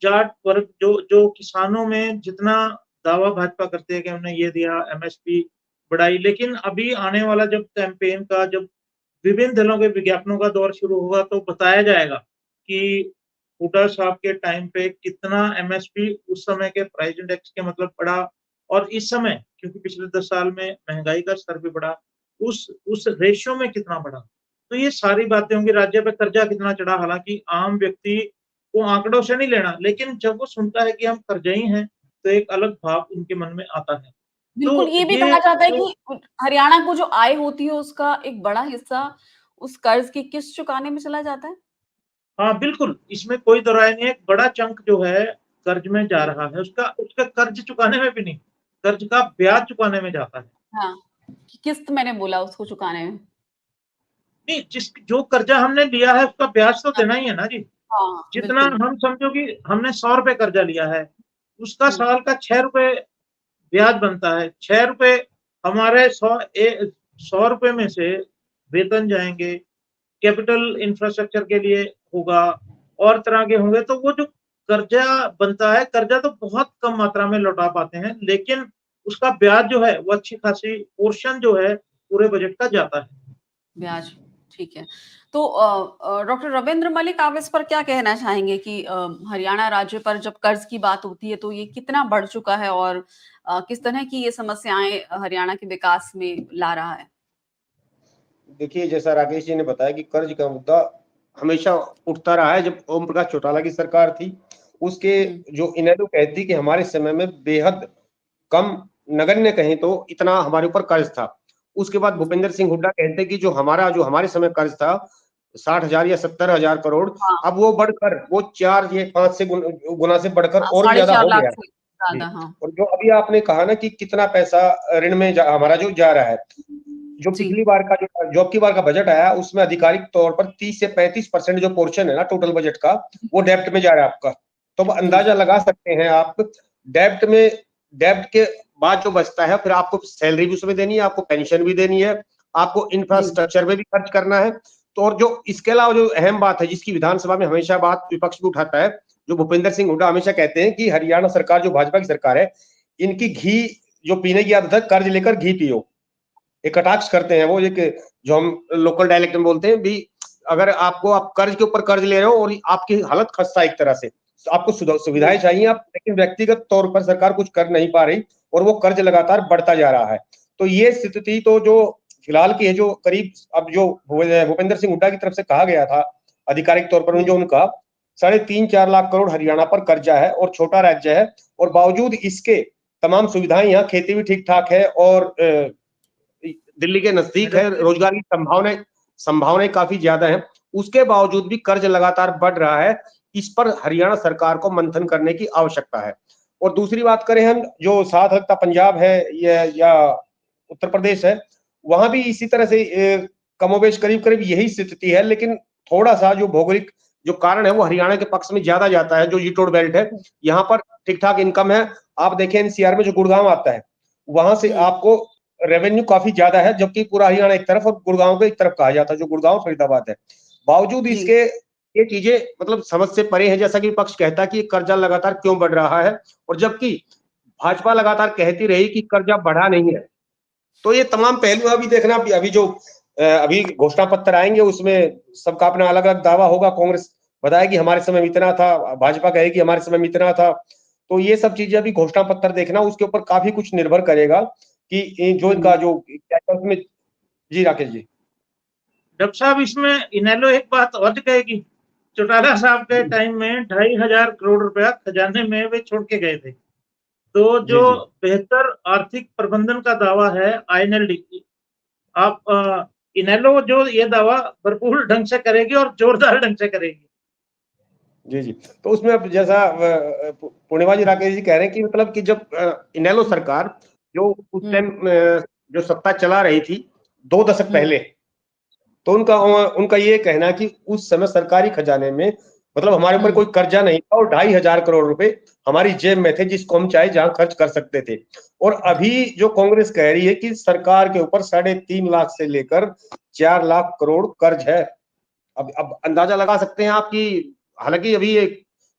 Speaker 2: जाट वर्ग जो जो किसानों में जितना दावा भाजपा करती है कि हमने ये दिया, एमएसपी बढ़ाई, लेकिन अभी आने वाला जब कैंपेन का जब विभिन्न दलों के विज्ञापनों का दौर शुरू होगा तो बताया जाएगा कि हुड्डा साहब के टाइम पे कितना एमएसपी उस समय के प्राइस इंडेक्स के मतलब बढ़ा और इस समय क्योंकि पिछले 10 साल में महँगाई का स्तर भी बढ़ा, उस रेशियो में कितना बढ़ा। तो ये सारी बातें होंगी, राज्य पे कर्जा कितना चढ़ा, हालाँकि आम व्यक्ति को आंकड़ों से नहीं लेना, लेकिन जब वो सुनता है कि हम कर्ज़ई हैं, तो एक अलग भाव उनके मन में आता है।
Speaker 1: बिल्कुल
Speaker 2: तो
Speaker 1: ये भी
Speaker 2: ये
Speaker 1: कहा जाता है
Speaker 2: जो
Speaker 1: कि हरियाणा को जो आय होती है उसका एक बड़ा हिस्सा उस कर्ज़ की किस्त चुकाने में चला जाता है?
Speaker 2: हाँ, बिल्कुल, इसमें कोई दो राय नहीं है, एक बड़ा चंक जो है कर्ज़ में जा
Speaker 1: हुँ,
Speaker 2: रहा है, उसका उसका कर्ज़ चुकाने में भी नहीं, कर्ज़ का ब्याज चुकाने में जाता है।
Speaker 1: हाँ, किस्त मैंने बोला उसको चुकाने में।
Speaker 2: नहीं, जो कर्ज़ा हमने लिया है उसका ब्याज तो
Speaker 1: हाँ,
Speaker 2: देना ही है ना जी।
Speaker 1: हाँ,
Speaker 2: जितना
Speaker 1: बिल्कुल।
Speaker 2: हम समझो कि हमने ₹100 कर्ज़ा लिया है, उसका
Speaker 1: हुँ,
Speaker 2: साल का ₹6 ब्याज बनता है। ₹6 हमारे 100 में से वेतन जाएँगे, कैपिटल इंफ्रास्ट्रक्चर के लिए होगा और तरह के होंगे, तो वो जो कर्ज़ा बनता है, कर्ज़ा तो बहुत कम मात्रा में लौटा पाते हैं, लेकिन उसका ब्याज जो है, वो अच्छी खासी पोर्शन जो है, पूरे बजट का
Speaker 1: हुँ,
Speaker 2: जाता है।
Speaker 1: ब्याज, ठीक है। तो डॉक्टर रविंद्र मलिक, आप इस पर क्या कहना चाहेंगे कि हरियाणा राज्य पर जब कर्ज की बात होती है तो ये कितना बढ़ चुका है और किस तरह की ये समस्याएं हरियाणा के विकास में ला रहा है?
Speaker 3: देखिए, जैसा राकेश जी ने बताया कि कर्ज का मुद्दा हमेशा उठता रहा है। जब ओम प्रकाश चौटाला की सरकार थी, उसके जो इनेलो कहती कि हमारे समय में बेहद कम, नगण्य कहें तो इतना हमारे ऊपर कर्ज था। उसके बाद भूपेंद्र सिंह हुड्डा कहते कि जो हमारे समय कर्ज था 60,000 या 70,000 करोड़,
Speaker 1: हाँ,
Speaker 3: अब वो बढ़कर वो 4 या 5 से गुना से बढ़कर और भी
Speaker 1: साढ़े
Speaker 3: ज्यादा
Speaker 1: चार
Speaker 3: हो
Speaker 1: लाख
Speaker 3: गया।
Speaker 1: से ज्यादा।
Speaker 3: जी।
Speaker 1: हाँ
Speaker 3: और जो अभी आपने कहा ना कि कितना पैसा ऋण में हमारा जो जा रहा है, जो
Speaker 1: जी।
Speaker 3: पिछली बार का जो अब की बार का बजट आया, उसमें आधिकारिक तौर पर 30 से 35% जो पोर्शन है ना टोटल बजट का, वो डेब्ट में जा रहा है आपका। तो अब
Speaker 1: जी
Speaker 3: अंदाजा लगा सकते हैं आप, डेब्ट के बाद जो बचता है, फिर आपको सैलरी भी उसमें देनी है, आपको पेंशन भी देनी है, आपको
Speaker 1: जी
Speaker 3: इंफ्रास्ट्रक्चर में भी खर्च करना है। तो और जो इसके अलावा जो अहम बात है, जिसकी विधानसभा में हमेशा बात विपक्ष भी उठाता है, जो भूपेंद्र सिंह हुड्डा हमेशा कहते हैं कि हरियाणा सरकार जो भाजपा की सरकार है, इनकी घी जो पीने की आदत है, कर्ज लेकर घी पियो, एक कटाक्ष करते हैं वो, एक जो हम लोकल डायलेक्ट में बोलते हैं भी, अगर आपको आप कर्ज के ऊपर कर्ज ले रहे हो और आपकी हालत खस्ता एक तरह से, तो आपको
Speaker 1: जी
Speaker 3: सुविधाएं चाहिए आप, लेकिन व्यक्तिगत तौर पर सरकार कुछ कर नहीं पा रही और वो कर्ज लगातार बढ़ता जा रहा है। तो ये स्थिति तो जो फिलहाल की है, जो करीब अब जो भूपेंद्र सिंह हुड्डा की तरफ से कहा गया था आधिकारिक तौर पर, जो उनका 3.5-4 लाख करोड़ हरियाणा पर कर्जा है और छोटा राज्य है, और बावजूद इसके तमाम सुविधाएं, यहाँ खेती भी ठीक ठाक है और दिल्ली के नजदीक है, रोजगार की संभावनाएं काफी ज्यादा है, उसके बावजूद भी कर्ज लगातार बढ़ रहा है। इस पर हरियाणा सरकार को मंथन करने की आवश्यकता है। और दूसरी बात करें हम, जो साथ लगता पंजाब है या उत्तर प्रदेश है, वहां भी इसी तरह से कमोबेश करीब करीब यही स्थिति है, लेकिन थोड़ा सा जो भौगोलिक जो कारण है वो हरियाणा के पक्ष में ज्यादा जाता है। जो जीटोड बेल्ट है, यहाँ पर ठीक ठाक इनकम है। आप देखें एनसीआर में जो गुड़गांव आता है, वहां से आपको रेवेन्यू काफी ज्यादा है, जबकि पूरा हरियाणा एक तरफ और गुड़गांव को एक तरफ कहा जाता है, जो गुड़गांव फरीदाबाद है। बावजूद
Speaker 1: जी
Speaker 3: इसके ये चीजें मतलब समझ से परे है, जैसा कि विपक्ष कहता है कि कर्जा लगातार क्यों बढ़ रहा है, और जबकि भाजपा लगातार कहती रही कि कर्जा बढ़ा नहीं है। तो ये तमाम पहलू अभी देखना, अभी जो अभी घोषणा पत्र आएंगे उसमें सबका अपना अलग अलग दावा होगा। कांग्रेस बताएगी हमारे समय में इतना था, भाजपा कहेगी हमारे समय में इतना था। तो ये सब चीजें अभी घोषणा पत्र देखना, उसके ऊपर काफी कुछ निर्भर करेगा कि जो इनका जो क्या उसमें। जी राकेश जी।
Speaker 2: डॉक्टर साहब, इसमें इनेलो एक बात और कहेगी, चौटाला साहब के टाइम में 2,500 करोड़ रुपया खजाने में वे छोड़ के गए थे। तो जो
Speaker 3: जी जी
Speaker 2: बेहतर आर्थिक प्रबंधन का दावा है आईएनएलडी की, आप इनेलो जो ये दावा भरपूर ढंग से करेगी और जोरदार ढंग से करेगी।
Speaker 3: जी जी। तो उसमें अब जैसा पूर्णिमा जी राकेश जी कह रहे हैं कि मतलब कि जब इनेलो सरकार जो उस टाइम जो सत्ता चला रही थी 2 दशक पहले, तो उनका ये कहना कि उस समय सरकारी खजाने में मतलब हमारे ऊपर कोई कर्जा नहीं था और 2,500 करोड़ रुपए हमारी जेब में थे, जिसको हम चाहे जहां खर्च कर सकते थे। और अभी जो कांग्रेस कह रही है कि सरकार के ऊपर 3.5 लाख से लेकर 4 लाख करोड़ कर्ज है। अब अंदाजा लगा सकते हैं आपकी, हालांकि अभी ये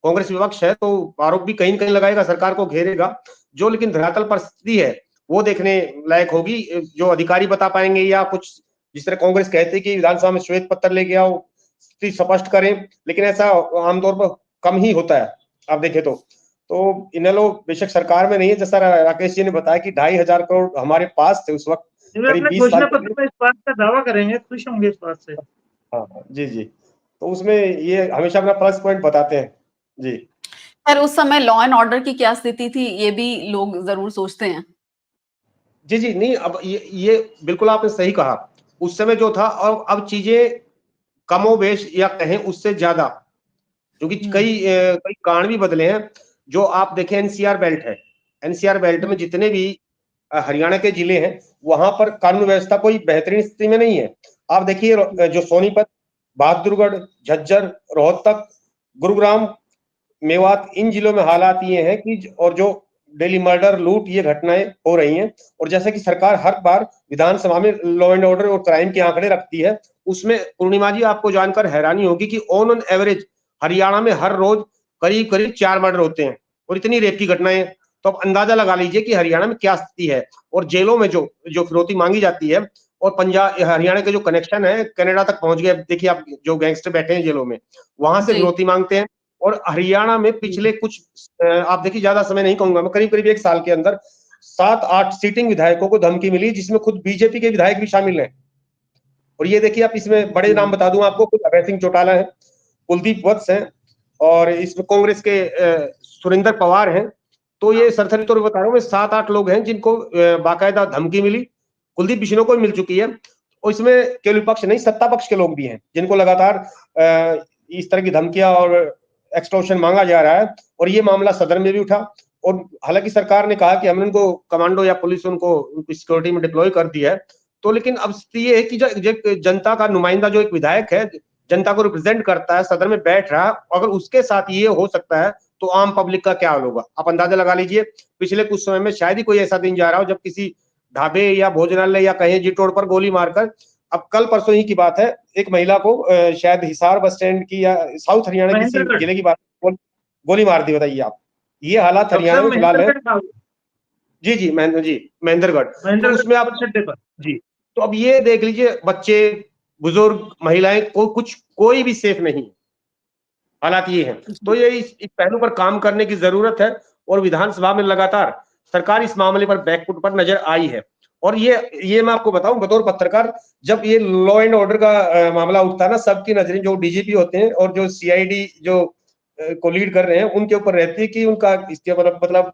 Speaker 3: कांग्रेस विपक्ष है तो आरोप भी कहीं न कहीं लगाएगा, सरकार को घेरेगा, जो लेकिन धरातल पर स्थिति है वो देखने लायक होगी। जो अधिकारी बता पाएंगे या कुछ जिस तरह कांग्रेस कहती है कि विधानसभा में श्वेत पत्र लेके आओ, स्थिति स्पष्ट करें, लेकिन ऐसा आमतौर पर कम ही होता है आप देखें तो इनेलो बेशक सरकार में नहीं है, जैसा राकेश जी ने बताया कि 2,500 करोड़ हमारे पास थे उस वक्त,
Speaker 2: वे
Speaker 3: करीब
Speaker 2: अपने
Speaker 3: 20 साल
Speaker 2: घोषणा
Speaker 3: पहले।
Speaker 2: पत्र में इस बात का दावा करेंगे, खुश होंगे इस बात से।
Speaker 3: हाँ हाँ, जी जी। तो उसमें ये हमेशा अपना प्लस पॉइंट बताते हैं। जी
Speaker 1: खैर, उस समय लॉ एंड ऑर्डर की क्या स्थिति थी, ये भी लोग जरूर सोचते हैं।
Speaker 3: जी जी। नहीं, अब ये बिल्कुल आपने सही कहा, उस समय जो था, और अब चीजें कमोबेश या कहें उससे ज्यादा, क्योंकि कई कारण भी बदले हैं। जो आप देखें एनसीआर बेल्ट है, एनसीआर बेल्ट में जितने भी हरियाणा के जिले हैं, वहां पर कानून व्यवस्था कोई बेहतरीन स्थिति में नहीं है। आप देखिए जो सोनीपत, बहादुरगढ़, झज्जर, रोहतक, गुरुग्राम, मेवात, इन जिलों में हालात ये हैं कि और जो डेली मर्डर, लूट, ये घटनाएं हो रही हैं। और जैसे कि सरकार हर बार विधानसभा में लॉ एंड ऑर्डर और क्राइम के आंकड़े रखती है, उसमें पूर्णिमा जी आपको जानकर हैरानी होगी कि ऑन एवरेज हरियाणा में हर रोज करीब करीब 4 मर्डर होते हैं और इतनी रेप की घटनाएं। तो अब अंदाजा लगा लीजिए कि हरियाणा में क्या स्थिति है। और जेलों में जो जो फिरौती मांगी जाती है, और पंजाब हरियाणा के जो कनेक्शन है कनाडा तक पहुंच गए। देखिए आप जो गैंगस्टर बैठे हैं जेलों में, वहां से
Speaker 1: जी।
Speaker 3: फिरौती मांगते हैं। और हरियाणा में पिछले कुछ आप देखिए, ज्यादा समय नहीं कहूंगा मैं, करीब करीब 1 साल के अंदर 7-8 सीटिंग विधायकों को धमकी मिली, जिसमें खुद बीजेपी के विधायक भी शामिल हैं। और ये देखिए आप, इसमें बड़े नाम बता दूं आपको, कुछ अभय सिंह चौटाला है, कुलदीप वत्स हैं, और इसमें कांग्रेस के सुरेंद्र पवार हैं। तो ये सरसरी तौर पर बता रहा हूँ मैं, 7-8 लोग हैं जिनको बाकायदा धमकी मिली। कुलदीप बिश्नोई को भी मिल चुकी है। और इसमें केवल विपक्ष नहीं, सत्ता पक्ष के लोग भी हैं जिनको लगातार इस तरह की धमकियां और एक्सटॉर्शन मांगा जा रहा है। और ये मामला सदन में भी उठा, और हालांकि सरकार ने कहा कि हमने उनको कमांडो या पुलिस उनको सिक्योरिटी में डिप्लॉय कर दिया है। तो लेकिन अब स्थिति ये है कि जो जनता का नुमाइंदा, जो एक विधायक है, जनता को रिप्रेजेंट करता है, सदन में बैठ रहा है, अगर उसके साथ ये हो सकता है तो आम पब्लिक का क्या हाल होगा, आप अंदाजा लगा लीजिए। पिछले कुछ समय में शायद ही कोई ऐसा दिन जा रहा हो जब किसी ढाबे या भोजनालय या कहीं जी रोड पर गोली मारकर, अब कल परसों ही की बात है, एक महिला को शायद हिसार बस स्टैंड की या साउथ हरियाणा किसी जिले की बात, गोली मार दी। बताइए आप, ये हालात हरियाणा में फिलहाल है। जी महेंद्रगढ़। तो उसमें आप जी, तो अब ये देख लीजिए, बच्चे, बुजुर्ग, महिलाएं, कोई भी सेफ नहीं, हालात ये हैं। तो ये इस पहलू पर काम करने की जरूरत है, और विधानसभा में लगातार सरकार इस मामले पर बैकफुट पर नजर आई है। और ये मैं आपको बताऊं, बतौर पत्रकार, जब ये लॉ एंड ऑर्डर का मामला उठता है ना, सबकी नजरें जो डीजीपी होते हैं और जो सीआईडी जो को लीड कर रहे हैं उनके ऊपर रहती है कि उनका इसके मतलब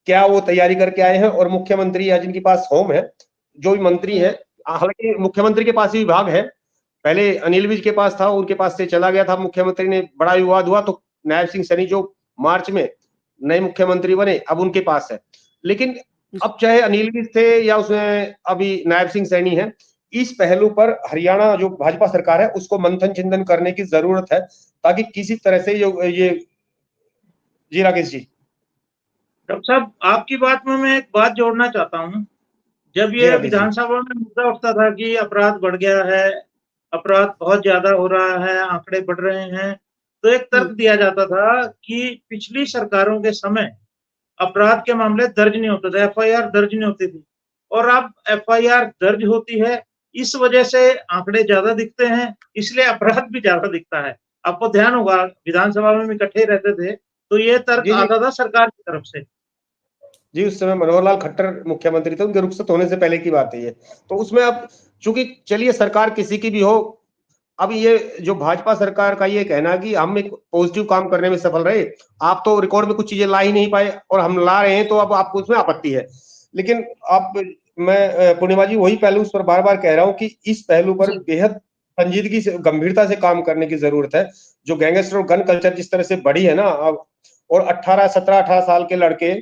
Speaker 3: क्या वो तैयारी करके आए हैं। और मुख्यमंत्री या जिनके पास होम है, जो भी मंत्री है, हालांकि मुख्यमंत्री के पास ही विभाग है, पहले अनिल विज के पास था, उनके पास से चला गया था, मुख्यमंत्री ने, बड़ा विवाद हुआ, तो नायब सिंह सैनी जो मार्च में नए मुख्यमंत्री बने, अब उनके पास है। लेकिन अब चाहे अनिल विज थे या उसमें अभी नायब सिंह सैनी है, इस पहलू पर हरियाणा जो भाजपा सरकार है उसको मंथन चिंतन करने की जरूरत है, ताकि किसी तरह से ये जी राकेश जी।
Speaker 2: डॉक्टर साहब, आपकी बात में मैं एक बात जोड़ना चाहता हूँ। जब ये विधानसभा में मुद्दा उठता था कि अपराध बढ़ गया है, अपराध बहुत ज्यादा हो रहा है, आंकड़े बढ़ रहे हैं, तो एक तर्क दिया जाता था कि पिछली सरकारों के समय अपराध के मामले दर्ज नहीं होते थे, एफआईआर दर्ज नहीं होती थी, और अब एफआईआर दर्ज होती है, इस वजह से आंकड़े ज्यादा दिखते हैं, इसलिए अपराध भी ज्यादा दिखता है। आपको ध्यान होगा, विधानसभा में इकट्ठे रहते थे तो ये तर्क आता था सरकार की तरफ से।
Speaker 3: जी, उस समय मनोहर लाल खट्टर मुख्यमंत्री थे, उनके रुखसत होने से पहले की बात है ये। तो उसमें अब चूंकि चलिए सरकार किसी की भी हो, अब ये जो भाजपा सरकार का ये कहना कि हम एक पॉजिटिव काम करने में सफल रहे, आप तो रिकॉर्ड में कुछ चीजें ला ही नहीं पाए और हम ला रहे हैं, तो अब आपको उसमें आपत्ति है। लेकिन मैं पूर्णिमा जी वही पहलू उस पर बार बार कह रहा हूँ कि इस पहलू पर बेहद संजीदगी से, गंभीरता से काम करने की जरूरत है। जो गैंगस्टर और गन कल्चर जिस तरह से बढ़ी है ना अब, और 17-18 साल के लड़के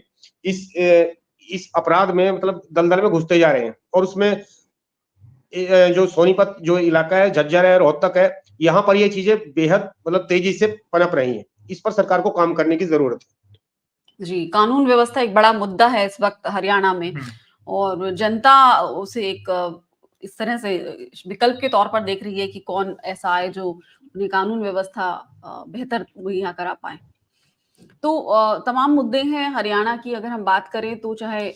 Speaker 3: इस अपराध में मतलब दलदल में घुसते जा रहे हैं। और उसमें जो सोनीपत जो इलाका है, झज्जर है, रोहतक है, यहाँ पर ये चीजें बेहद मतलब तेजी से पनप रही हैं। इस पर सरकार को काम करने की जरूरत है।
Speaker 1: जी, कानून व्यवस्था एक बड़ा मुद्दा है इस वक्त हरियाणा में, और जनता उसे एक इस तरह से विकल्प के तौर पर देख रही है कि कौन ऐसा आए जो उन्हें कानून व्यवस्था बेहतर मुहैया करा पाए। तो तमाम मुद्दे हैं हरियाणा की, अगर हम बात करें तो चाहे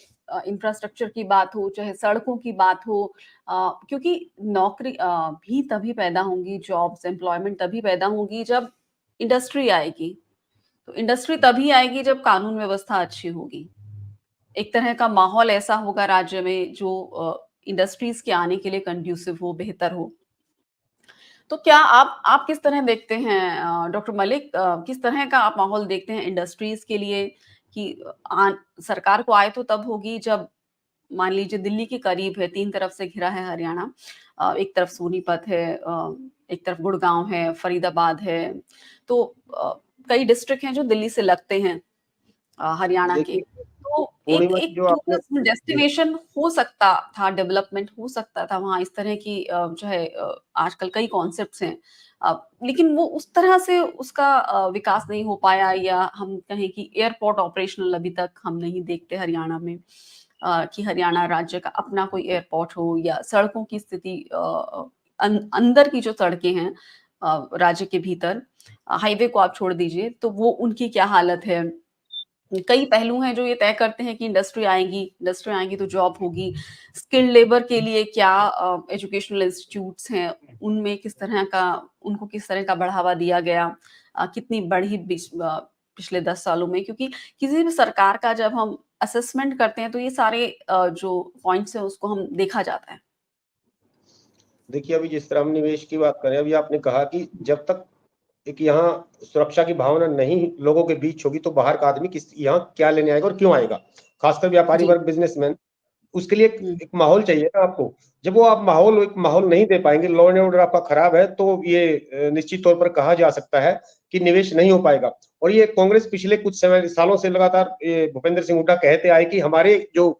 Speaker 1: इंफ्रास्ट्रक्चर की बात हो, चाहे सड़कों की बात हो, क्योंकि नौकरी भी तभी पैदा होंगी, जॉब्स, एम्प्लॉयमेंट तभी पैदा होगी जब इंडस्ट्री आएगी। तो इंडस्ट्री तभी आएगी जब कानून व्यवस्था अच्छी होगी। एक तरह का माहौल ऐसा होगा राज्य में जो इंडस्ट्रीज के आने के लिए कंड्यूसिव हो, बेहतर हो। तो क्या आप किस तरह देखते हैं डॉक्टर मलिक, किस तरह का आप माहौल देखते हैं इंडस्ट्रीज के लिए कि सरकार को आय तो तब होगी जब मान लीजिए दिल्ली के करीब है, 3 तरफ से घिरा है हरियाणा, एक तरफ सोनीपत है, एक तरफ गुड़गांव है, फरीदाबाद है, तो कई डिस्ट्रिक्ट हैं जो दिल्ली से लगते हैं हरियाणा के। तो एक टूरिज्म डेस्टिनेशन हो सकता था, डेवलपमेंट हो सकता था वहाँ, इस तरह की जो है आजकल कई कॉन्सेप्ट्स हैं, लेकिन वो उस तरह से उसका विकास नहीं हो पाया, या हम कहें कि एयरपोर्ट ऑपरेशनल अभी तक हम नहीं देखते हरियाणा में, कि हरियाणा राज्य का अपना कोई एयरपोर्ट हो, या सड़कों की स्थिति अंदर की जो सड़कें हैं राज्य के भीतर, हाईवे को आप छोड़ दीजिए, तो वो उनकी क्या हालत है, कई पहलू हैं जो ये तय करते हैं कि इंडस्ट्री आएंगी तो जॉब होगी। स्किल्ड लेबर के लिए क्या एजुकेशनल इंस्टीट्यूट्स हैं, उनमें उनको किस तरह का बढ़ावा दिया गया, कितनी बढ़ी पिछले 10 सालों में, क्योंकि किसी भी सरकार का जब हम असेसमेंट करते हैं तो ये सारे जो पॉइंट्स हैं उसको हम देखा जाता है।
Speaker 3: देखिए, अभी जिस तरह हम निवेश की बात करें, अभी आपने कहा कि जब तक एक यहाँ सुरक्षा की भावना नहीं लोगों के बीच होगी तो बाहर का आदमी किस यहाँ क्या लेने आएगा और क्यों आएगा, खासकर व्यापारी
Speaker 1: जी।
Speaker 3: वर्ग, बिजनेसमैन। उसके लिए
Speaker 1: हम्म।
Speaker 3: एक माहौल चाहिए ना आपको। जब वो आप एक माहौल नहीं दे पाएंगे, लॉ एंड ऑर्डर आपका खराब है, तो ये निश्चित तौर पर कहा जा सकता है कि निवेश नहीं हो पाएगा। और ये कांग्रेस पिछले कुछ सालों से लगातार भूपेंद्र सिंह हुड्डा कहते आए कि हमारे जो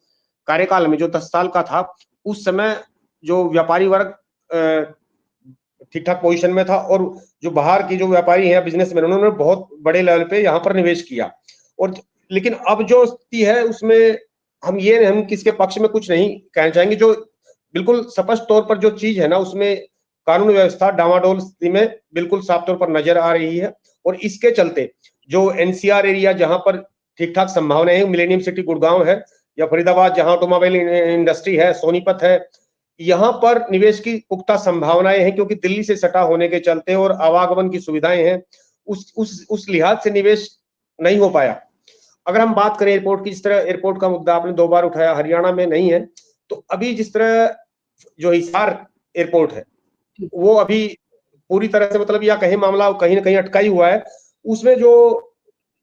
Speaker 3: कार्यकाल में, जो 10 साल का था, उस समय जो व्यापारी वर्ग ठीक ठाक पोजीशन में था, और जो बाहर की जो व्यापारी हैं, बिजनेसमैन, उन्होंने बहुत बड़े लेवल पे यहाँ पर निवेश किया। और लेकिन अब जो स्थिति है उसमें हम किसके पक्ष में कुछ नहीं कहना चाहेंगे। जो बिल्कुल स्पष्ट तौर पर जो चीज है ना, उसमें कानून व्यवस्था डामाडोल स्थिति में बिल्कुल साफ तौर पर नजर आ रही है। और इसके चलते जो एनसीआर एरिया, जहां पर ठीक ठाक संभावनाएं है, मिलेनियम सिटी गुड़गांव है, या फरीदाबाद जहां ऑटोमोबाइल इंडस्ट्री है, सोनीपत है, यहाँ पर निवेश की पुख्ता संभावनाएं हैं, क्योंकि दिल्ली से सटा होने के चलते और आवागमन की सुविधाएं हैं। उस लिहाज से निवेश नहीं हो पाया। अगर हम बात करें एयरपोर्ट की, जिस तरह एयरपोर्ट का मुद्दा आपने 2 बार उठाया, हरियाणा में नहीं है, तो अभी जिस तरह जो हिसार एयरपोर्ट है, वो अभी पूरी तरह से, मतलब, या कहीं मामला कहीं ना कहीं अटका ही हुआ है। उसमें जो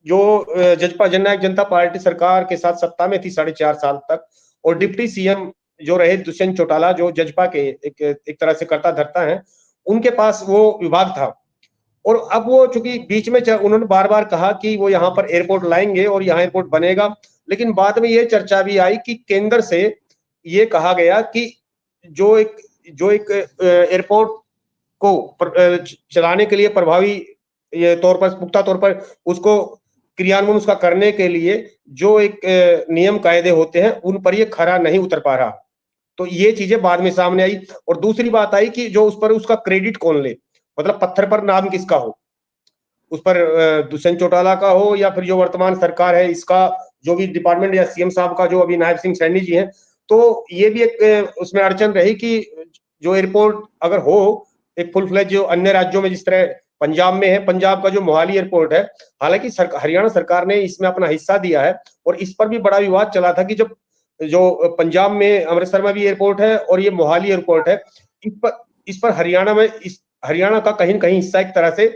Speaker 3: जो जननायक जनता पार्टी सरकार के साथ सत्ता में थी 4.5 साल तक, और डिप्टी सीएम जो रहे दुष्यंत चौटाला, जो जजपा के एक तरह से कर्ता धर्ता हैं, उनके पास वो विभाग था। और अब वो चूंकि बीच में उन्होंने बार बार कहा कि वो यहाँ पर एयरपोर्ट लाएंगे और यहाँ एयरपोर्ट बनेगा, लेकिन बाद में ये चर्चा भी आई कि केंद्र से ये कहा गया कि जो एक एयरपोर्ट को चलाने के लिए प्रभावी तौर पर, पुख्ता तौर पर उसको क्रियान्वयन उसका करने के लिए जो एक नियम कायदे होते हैं, उन पर ये खरा नहीं उतर पा रहा। तो ये चीजें बाद में सामने आई। और दूसरी बात आई कि जो उस पर उसका क्रेडिट कौन ले, मतलब पत्थर पर नाम किसका हो, उस पर दुष्यंत चौटाला का हो, या फिर जो वर्तमान सरकार है इसका, जो भी डिपार्टमेंट, या सीएम साहब का, जो अभी नायब सिंह सैनी जी हैं। तो ये भी एक उसमें अड़चन रही कि जो एयरपोर्ट अगर हो एक फुल फ्लेज, जो अन्य राज्यों में जिस तरह पंजाब में है, पंजाब का जो मोहाली एयरपोर्ट है, हालांकि हरियाणा सरकार ने इसमें अपना हिस्सा दिया है, और इस पर भी बड़ा विवाद चला था कि जब जो पंजाब में अमृतसर में भी एयरपोर्ट है और ये मोहाली एयरपोर्ट है, इस पर हरियाणा का कहीं न कहीं हिस्सा एक तरह से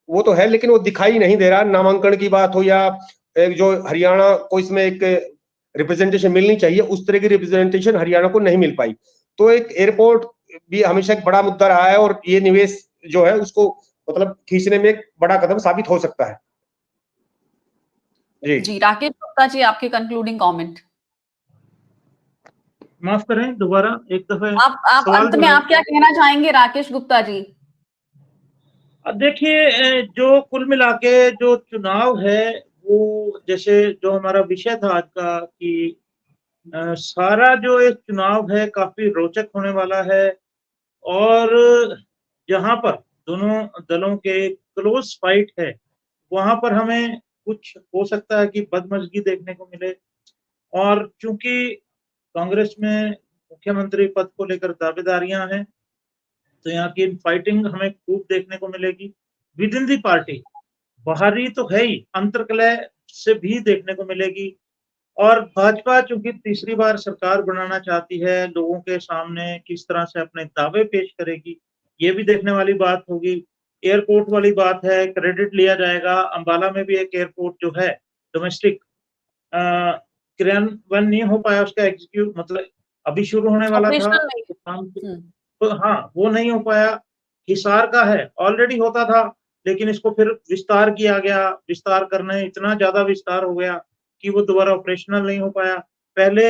Speaker 3: वो तो है, लेकिन वो दिखाई नहीं दे रहा। नामांकन की बात हो, या एक जो हरियाणा को इसमें एक रिप्रेजेंटेशन मिलनी चाहिए, उस तरह की रिप्रेजेंटेशन हरियाणा को नहीं मिल पाई। तो एक एयरपोर्ट भी हमेशा एक बड़ा मुद्दा रहा है, और ये निवेश जो है उसको, मतलब, खींचने में एक बड़ा कदम साबित हो सकता है।
Speaker 1: जी, राकेश गुप्ता जी, आपके कंक्लूडिंग कमेंट।
Speaker 2: माफ करें, दोबारा एक दफे
Speaker 1: आप अंत में आप क्या कहना चाहेंगे राकेश गुप्ता जी?
Speaker 2: देखिए, जो कुल मिला के जो चुनाव है, वो जैसे जो हमारा विषय था आज का कि सारा जो एक चुनाव है काफी रोचक होने वाला है, और जहां पर दोनों दलों के क्लोज फाइट है, वहां पर हमें कुछ हो सकता है कि बदमजगी देखने को मिले। और चूंकि कांग्रेस में मुख्यमंत्री पद को लेकर दावेदारियां हैं, तो यहाँ की फाइटिंग हमें खूब देखने को मिलेगी। विद इन दी पार्टी, बाहरी तो है ही, अंतर्कलह से भी देखने को मिलेगी। और भाजपा चूंकि तीसरी बार सरकार बनाना चाहती है, लोगों के सामने किस तरह से अपने दावे पेश करेगी, ये भी देखने वाली बात होगी। एयरपोर्ट वाली बात है, क्रेडिट लिया जाएगा। अंबाला में भी एक एयरपोर्ट जो है डोमेस्टिक क्रियान्वयन नहीं हो पाया, उसका एग्जीक्यूट, मतलब अभी शुरू होने वाला था काम, तो हाँ, वो नहीं हो पाया। हिसार का है, ऑलरेडी होता था, लेकिन इसको फिर विस्तार किया गया। विस्तार करने इतना ज्यादा विस्तार हो गया कि वो दोबारा ऑपरेशनल नहीं हो पाया पहले।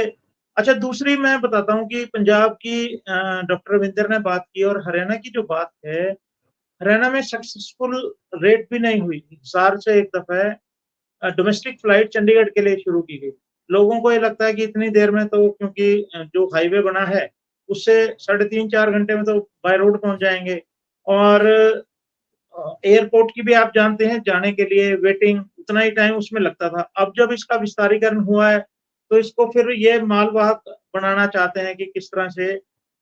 Speaker 2: अच्छा, दूसरी मैं बताता हूँ कि पंजाब की डॉक्टर रविंदर ने बात की, और हरियाणा की जो बात है, हरियाणा में सक्सेसफुल रेट भी नहीं हुई। हिसार से एक दफा डोमेस्टिक फ्लाइट चंडीगढ़ के लिए शुरू की गई। लोगों को ये लगता है कि इतनी देर में तो, क्योंकि जो हाईवे बना है उससे 3.5-4 घंटे में तो बाय रोड पहुंच जाएंगे। और एयरपोर्ट की भी आप जानते हैं, जाने के लिए वेटिंग उतना ही टाइम उसमें लगता था। अब जब इसका विस्तारीकरण हुआ है तो इसको फिर ये मालवाहक बनाना चाहते हैं कि किस तरह से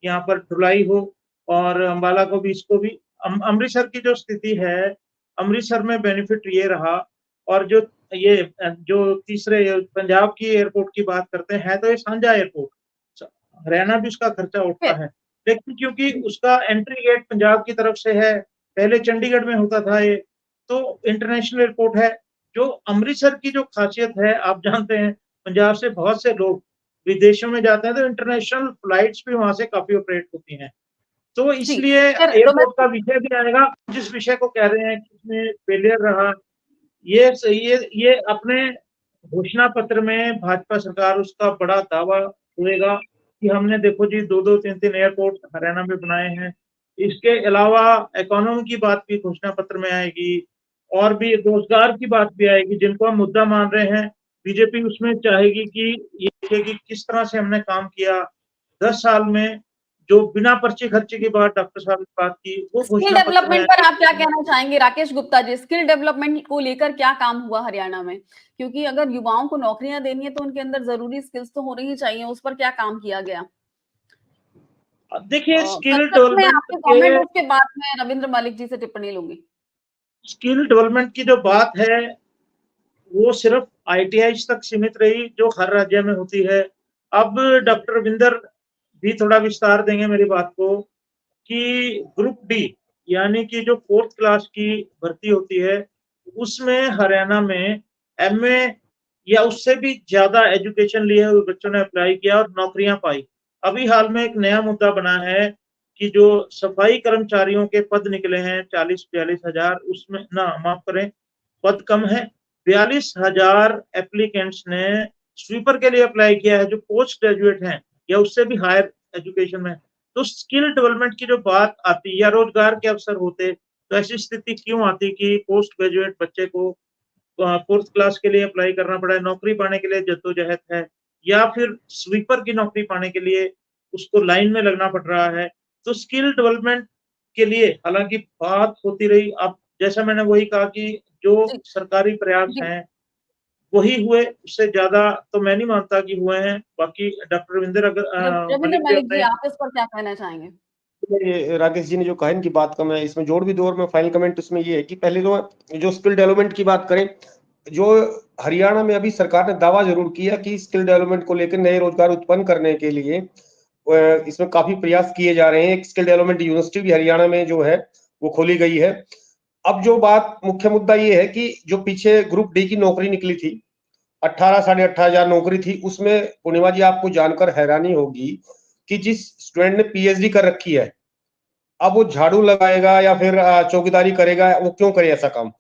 Speaker 2: यहाँ पर ढुलाई हो और अम्बाला को भी इसको भी अमृतसर की जो स्थिति है, अमृतसर में बेनिफिट ये रहा और जो जो तीसरे पंजाब की एयरपोर्ट की बात करते हैं तो ये साझा एयरपोर्ट, हरियाणा भी उसका खर्चा उठता है, लेकिन क्योंकि उसका एंट्री गेट पंजाब की तरफ से है, पहले चंडीगढ़ में होता था ये, तो इंटरनेशनल एयरपोर्ट है। जो अमृतसर की जो खासियत है, आप जानते हैं पंजाब से बहुत से लोग विदेशों में जाते हैं तो इंटरनेशनल फ्लाइट्स भी वहां से काफी ऑपरेट होती हैं। तो
Speaker 1: जी,
Speaker 2: इसलिए
Speaker 1: फिर
Speaker 2: एयरपोर्ट का विषय भी आएगा, जिस विषय को कह रहे हैं कि इसमें फेलियर रहा, ये अपने घोषणा पत्र में भाजपा सरकार उसका बड़ा दावा होएगा कि हमने देखो जी 2-2 3-3 एयरपोर्ट हरियाणा में बनाए हैं। इसके अलावा इकोनॉमी की बात भी घोषणा पत्र में आएगी और भी रोजगार की बात भी आएगी, जिनको हम मुद्दा मान रहे हैं। बीजेपी उसमें चाहेगी कि ये देखेगी किस तरह से हमने काम किया 10 साल में, जो बिना पर्ची खर्चे की बात डॉक्टर साहब ने बात की, वो
Speaker 1: स्किल
Speaker 2: घोषणा पत्र में
Speaker 1: डेवलपमेंट पर आप क्या कहना चाहेंगे राकेश गुप्ता जी? स्किल डेवलपमेंट को लेकर क्या काम हुआ हरियाणा में? क्योंकि अगर युवाओं को नौकरियां देनी है तो उनके अंदर जरूरी स्किल्स तो होनी ही चाहिए, उस पर क्या काम किया गया?
Speaker 2: देखिए स्किल
Speaker 1: संक्षिप्त में
Speaker 2: डेवलपमेंट
Speaker 1: आपके कमेंट, उसके बाद मैं रविंद्र मलिक जी से टिप्पणी लूंगी।
Speaker 2: स्किल डेवलपमेंट की जो बात है वो सिर्फ आईटीआई तक सीमित रही, जो हर राज्य में होती है। अब डॉक्टर रविंदर भी थोड़ा विस्तार देंगे मेरी बात को कि ग्रुप डी यानी कि जो 4th क्लास की भर्ती होती है, उसमें हरियाणा में एमए या उससे भी ज्यादा एजुकेशन लिए हुए बच्चों ने अप्लाई किया और नौकरियां पाई। अभी हाल में एक नया मुद्दा बना है कि जो सफाई कर्मचारियों के पद निकले हैं 40-42 हजार, उसमें ना माफ करें, पद कम है, 42,000 एप्लीकेंट्स ने स्वीपर के लिए अप्लाई किया है जो पोस्ट ग्रेजुएट हैं या उससे भी हायर एजुकेशन में। तो स्किल डेवलपमेंट की जो बात आती या रोजगार के अवसर होते तो ऐसी स्थिति क्यों आती कि पोस्ट ग्रेजुएट बच्चे को 4th क्लास के लिए अप्लाई करना पड़ा है, नौकरी पाने के लिए जद्दोजहद है, या फिर स्वीपर की नौकरी पाने के लिए उसको लाइन में लगना पड़ रहा है। तो स्किल डेवलपमेंट के लिए हालांकि बात होती रही, अब जैसा मैंने वही कहा कि जो
Speaker 1: जी
Speaker 2: सरकारी प्रयास
Speaker 1: जी
Speaker 2: हैं वही हुए, उससे ज्यादा तो मैं नहीं मानता कि हुए हैं। बाकी डॉक्टर रविंदर
Speaker 1: रविंद्र
Speaker 2: मलिक जी
Speaker 1: मलिक जी,
Speaker 2: अपने
Speaker 1: आप इस पर क्या कहना चाहेंगे?
Speaker 3: ये राकेश जी ने जो कहा इनकी बात का मैं इसमें जोड़ भी दूं और मैं फाइनल कमेंट उसमें ये है कि पहले तो जो स्किल डेवलपमेंट की बात करें, जो हरियाणा में अभी सरकार ने दावा जरूर किया कि स्किल डेवलपमेंट को लेकर नए रोजगार उत्पन्न करने के लिए इसमें काफी प्रयास किए जा रहे हैं। एक स्किल डेवलपमेंट यूनिवर्सिटी भी हरियाणा में जो है वो खोली गई है। अब जो बात मुख्य मुद्दा ये है कि जो पीछे ग्रुप डी की नौकरी निकली थी, 18 साढ़े 18,000 नौकरी थी, उसमें पूर्णिमा जी आपको जानकर हैरानी होगी कि जिस स्टूडेंट ने पीएचडी कर रखी है, अब वो झाड़ू लगाएगा या फिर चौकीदारी करेगा, वो क्यों करे ऐसा काम?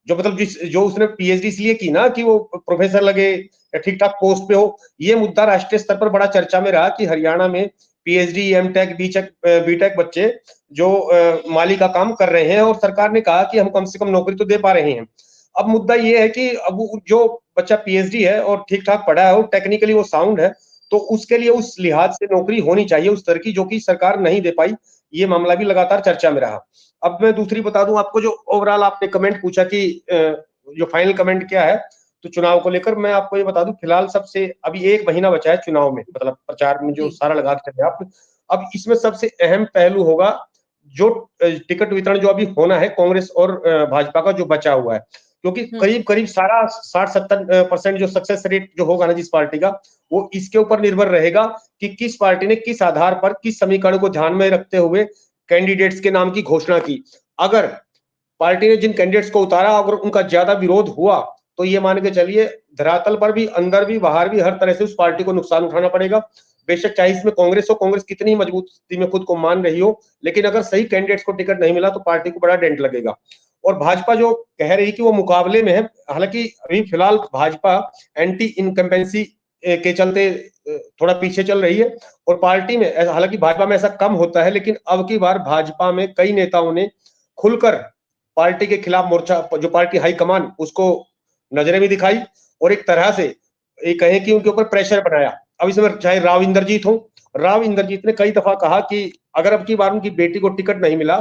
Speaker 3: जो मतलब जो उसने पीएचडी इसलिए की ना कि वो प्रोफेसर लगे या ठीक ठाक पोस्ट पे हो। ये मुद्दा राष्ट्रीय स्तर पर बड़ा चर्चा में रहा कि हरियाणा में पीएचडी, एमटेक, बीटेक बच्चे जो माली का काम कर रहे हैं और सरकार ने कहा कि हम कम से कम नौकरी तो दे पा रहे हैं। अब मुद्दा ये है कि अब जो बच्चा पीएचडी है और ठीक ठाक पढ़ा है और टेक्निकली वो साउंड है, तो उसके लिए उस लिहाज से नौकरी होनी चाहिए उस तरह की, जो कि सरकार नहीं दे पाई। ये मामला भी लगातार चर्चा में रहा। अब मैं दूसरी बता दूं आपको, जो ओवरऑल आपने कमेंट पूछा कि जो फाइनल कमेंट क्या है, तो चुनाव को लेकर मैं आपको ये बता दूं, फिलहाल सबसे अभी 1 महीना बचा है चुनाव में, मतलब प्रचार में जो
Speaker 1: जी
Speaker 3: सारा लगा के चले आप। अब इसमें सबसे अहम पहलू होगा जो टिकट वितरण जो अभी होना है कांग्रेस और भाजपा का जो बचा हुआ है, क्योंकि करीब करीब सारा 60-70% जो सक्सेस रेट जो होगा ना जिस पार्टी का, वो इसके ऊपर निर्भर रहेगा कि किस पार्टी ने किस आधार पर किस समीकरण को ध्यान में रखते हुए कैंडिडेट्स के नाम की घोषणा की। अगर पार्टी ने जिन कैंडिडेट्स को उतारा अगर उनका ज्यादा विरोध हुआ, तो ये मान के चलिए धरातल पर भी, अंदर भी, बाहर भी, हर तरह से उस पार्टी को नुकसान उठाना पड़ेगा। बेशक चाहे इसमें कांग्रेस हो, कांग्रेस कितनी मजबूत स्थिति में खुद को मान रही हो, लेकिन अगर सही कैंडिडेट्स को टिकट नहीं मिला तो पार्टी को बड़ा डेंट लगेगा। और भाजपा जो कह रही कि वो मुकाबले में है, हालांकि अभी फिलहाल भाजपा एंटी इनकम्बेंसी के चलते थोड़ा पीछे चल रही है। और पार्टी में, हालांकि भाजपा में ऐसा कम होता है, लेकिन अब की बार भाजपा में कई नेताओं ने खुलकर पार्टी के खिलाफ मोर्चा, जो पार्टी हाईकमान, उसको नजरें भी दिखाई और एक तरह से ये कहें कि उनके ऊपर प्रेशर बनाया। अब इसमें चाहे राव इंद्रजीत हो, राव इंद्रजीत ने कई दफा कहा कि अगर अब की बार उनकी बेटी को टिकट नहीं मिला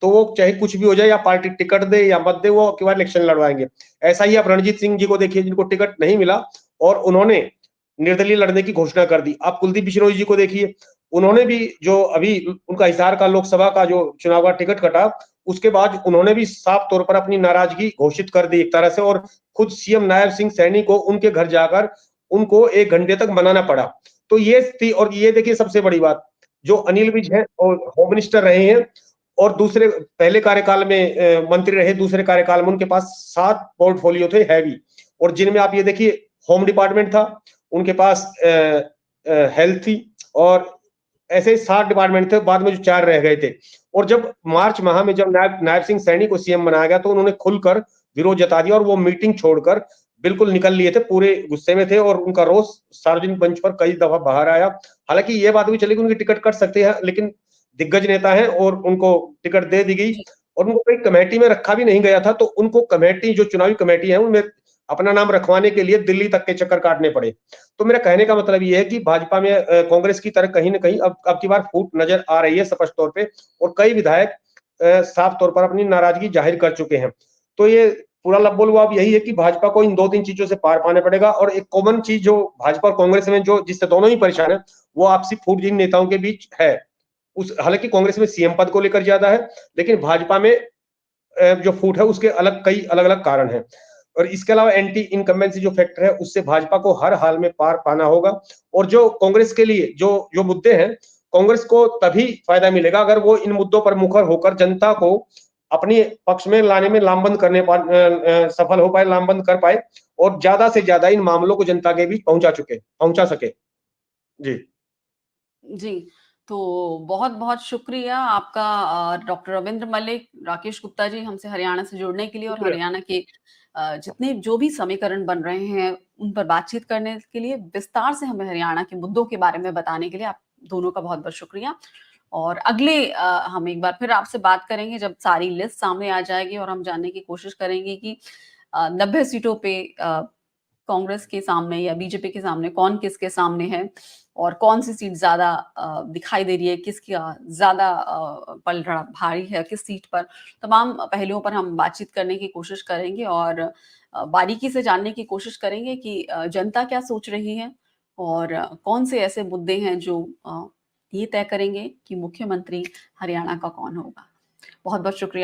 Speaker 3: तो वो चाहे कुछ भी हो जाए, या पार्टी टिकट दे या मत दे, वो आपके बाद इलेक्शन लड़वाएंगे। ऐसा ही आप रणजीत सिंह जी को देखिए, जिनको टिकट नहीं मिला और उन्होंने निर्दलीय लड़ने की घोषणा कर दी। आप कुलदीप बिश्नोई जी को देखिए, उन्होंने भी जो अभी उनका हिसार का लोकसभा का जो चुनाव का टिकट कटा, उसके बाद उन्होंने भी साफ तौर पर अपनी नाराजगी घोषित कर दी एक तरह से, और खुद सीएम नायब सिंह सैनी को उनके घर जाकर उनको 1 घंटे तक मनाना पड़ा। तो ये थी। और ये देखिए सबसे बड़ी बात, जो अनिल विज हैं और होम मिनिस्टर रहे हैं, और दूसरे पहले कार्यकाल में मंत्री रहे, दूसरे कार्यकाल में उनके पास 7 पोर्टफोलियो थे हैवी, और जिनमें आप ये देखिए होम डिपार्टमेंट था, उनके पास हेल्थ थी, और ऐसे 7 डिपार्टमेंट थे, बाद में जो 4 रह गए थे। और जब मार्च माह में जब नायब सिंह सैनी को सीएम बनाया गया, तो उन्होंने खुलकर विरोध जता दिया और वो मीटिंग छोड़कर बिल्कुल निकल लिए थे, पूरे गुस्से में थे, और उनका रोष सार्वजनिक मंच पर कई दफा बाहर आया। हालांकि ये बात भी चली कि उनकी टिकट कट सकते हैं, लेकिन दिग्गज नेता हैं और उनको टिकट दे दी गई, और उनको कोई कमेटी में रखा भी नहीं गया था, तो उनको कमेटी, जो चुनावी कमेटी है, उनमें अपना नाम रखवाने के लिए दिल्ली तक के चक्कर काटने पड़े। तो मेरा कहने का मतलब ये है कि भाजपा में कांग्रेस की तरह कहीं ना कहीं अब की बार फूट नजर आ रही है स्पष्ट तौर पे, और कई विधायक साफ तौर पर अपनी नाराजगी जाहिर कर चुके हैं। तो ये पूरा लबोल अब यही है कि भाजपा को इन 2-3 चीजों से पार पाना पड़ेगा, और एक कॉमन चीज जो भाजपा और कांग्रेस में जो जिससे दोनों ही परेशान है, वो आपसी फूट जिन नेताओं के बीच है। उस हालांकि कांग्रेस में सीएम पद को लेकर ज्यादा है, लेकिन भाजपा में जो फूट है उसके कई अलग अलग कारण हैं। और इसके अलावा एंटी इनकम्बेंसी जो फैक्टर है, उससे भाजपा को हर हाल में पार पाना होगा। और जो कांग्रेस के लिए जो जो मुद्दे हैं, कांग्रेस को तभी फायदा मिलेगा अगर वो इन मुद्दों पर मुखर होकर जनता को अपने पक्ष में लाने में लामबंद करने सफल हो पाए, लामबंद कर पाए, और ज्यादा से ज्यादा इन मामलों को जनता के बीच पहुंचा सके। जी
Speaker 1: जी, तो बहुत-बहुत शुक्रिया आपका डॉक्टर रविंद्र मलिक, राकेश गुप्ता जी हमसे हरियाणा से जुड़ने के लिए और
Speaker 2: शुक्रिया।
Speaker 1: हरियाणा के जितने जो भी समीकरण बन रहे हैं, उन पर बातचीत करने के लिए, विस्तार से हमें हरियाणा के मुद्दों के बारे में बताने के लिए आप दोनों का बहुत-बहुत शुक्रिया। और अगले हम एक बार फिर आपसे बात करेंगे जब सारी लिस्ट सामने आ जाएगी और हम जानने की कोशिश करेंगे कि 90 सीटों पे कांग्रेस के सामने या बीजेपी के सामने कौन किसके सामने है और कौन सी सीट ज़्यादा दिखाई दे रही है, किसका ज़्यादा पलड़ा भारी है किस सीट पर। तमाम पहलुओं पर हम बातचीत करने की कोशिश करेंगे और बारीकी से जानने की कोशिश करेंगे कि जनता क्या सोच रही है और कौन से ऐसे मुद्दे हैं जो ये तय करेंगे कि मुख्यमंत्री हरियाणा का कौन होगा। बहुत-बहुत शुक्रिया।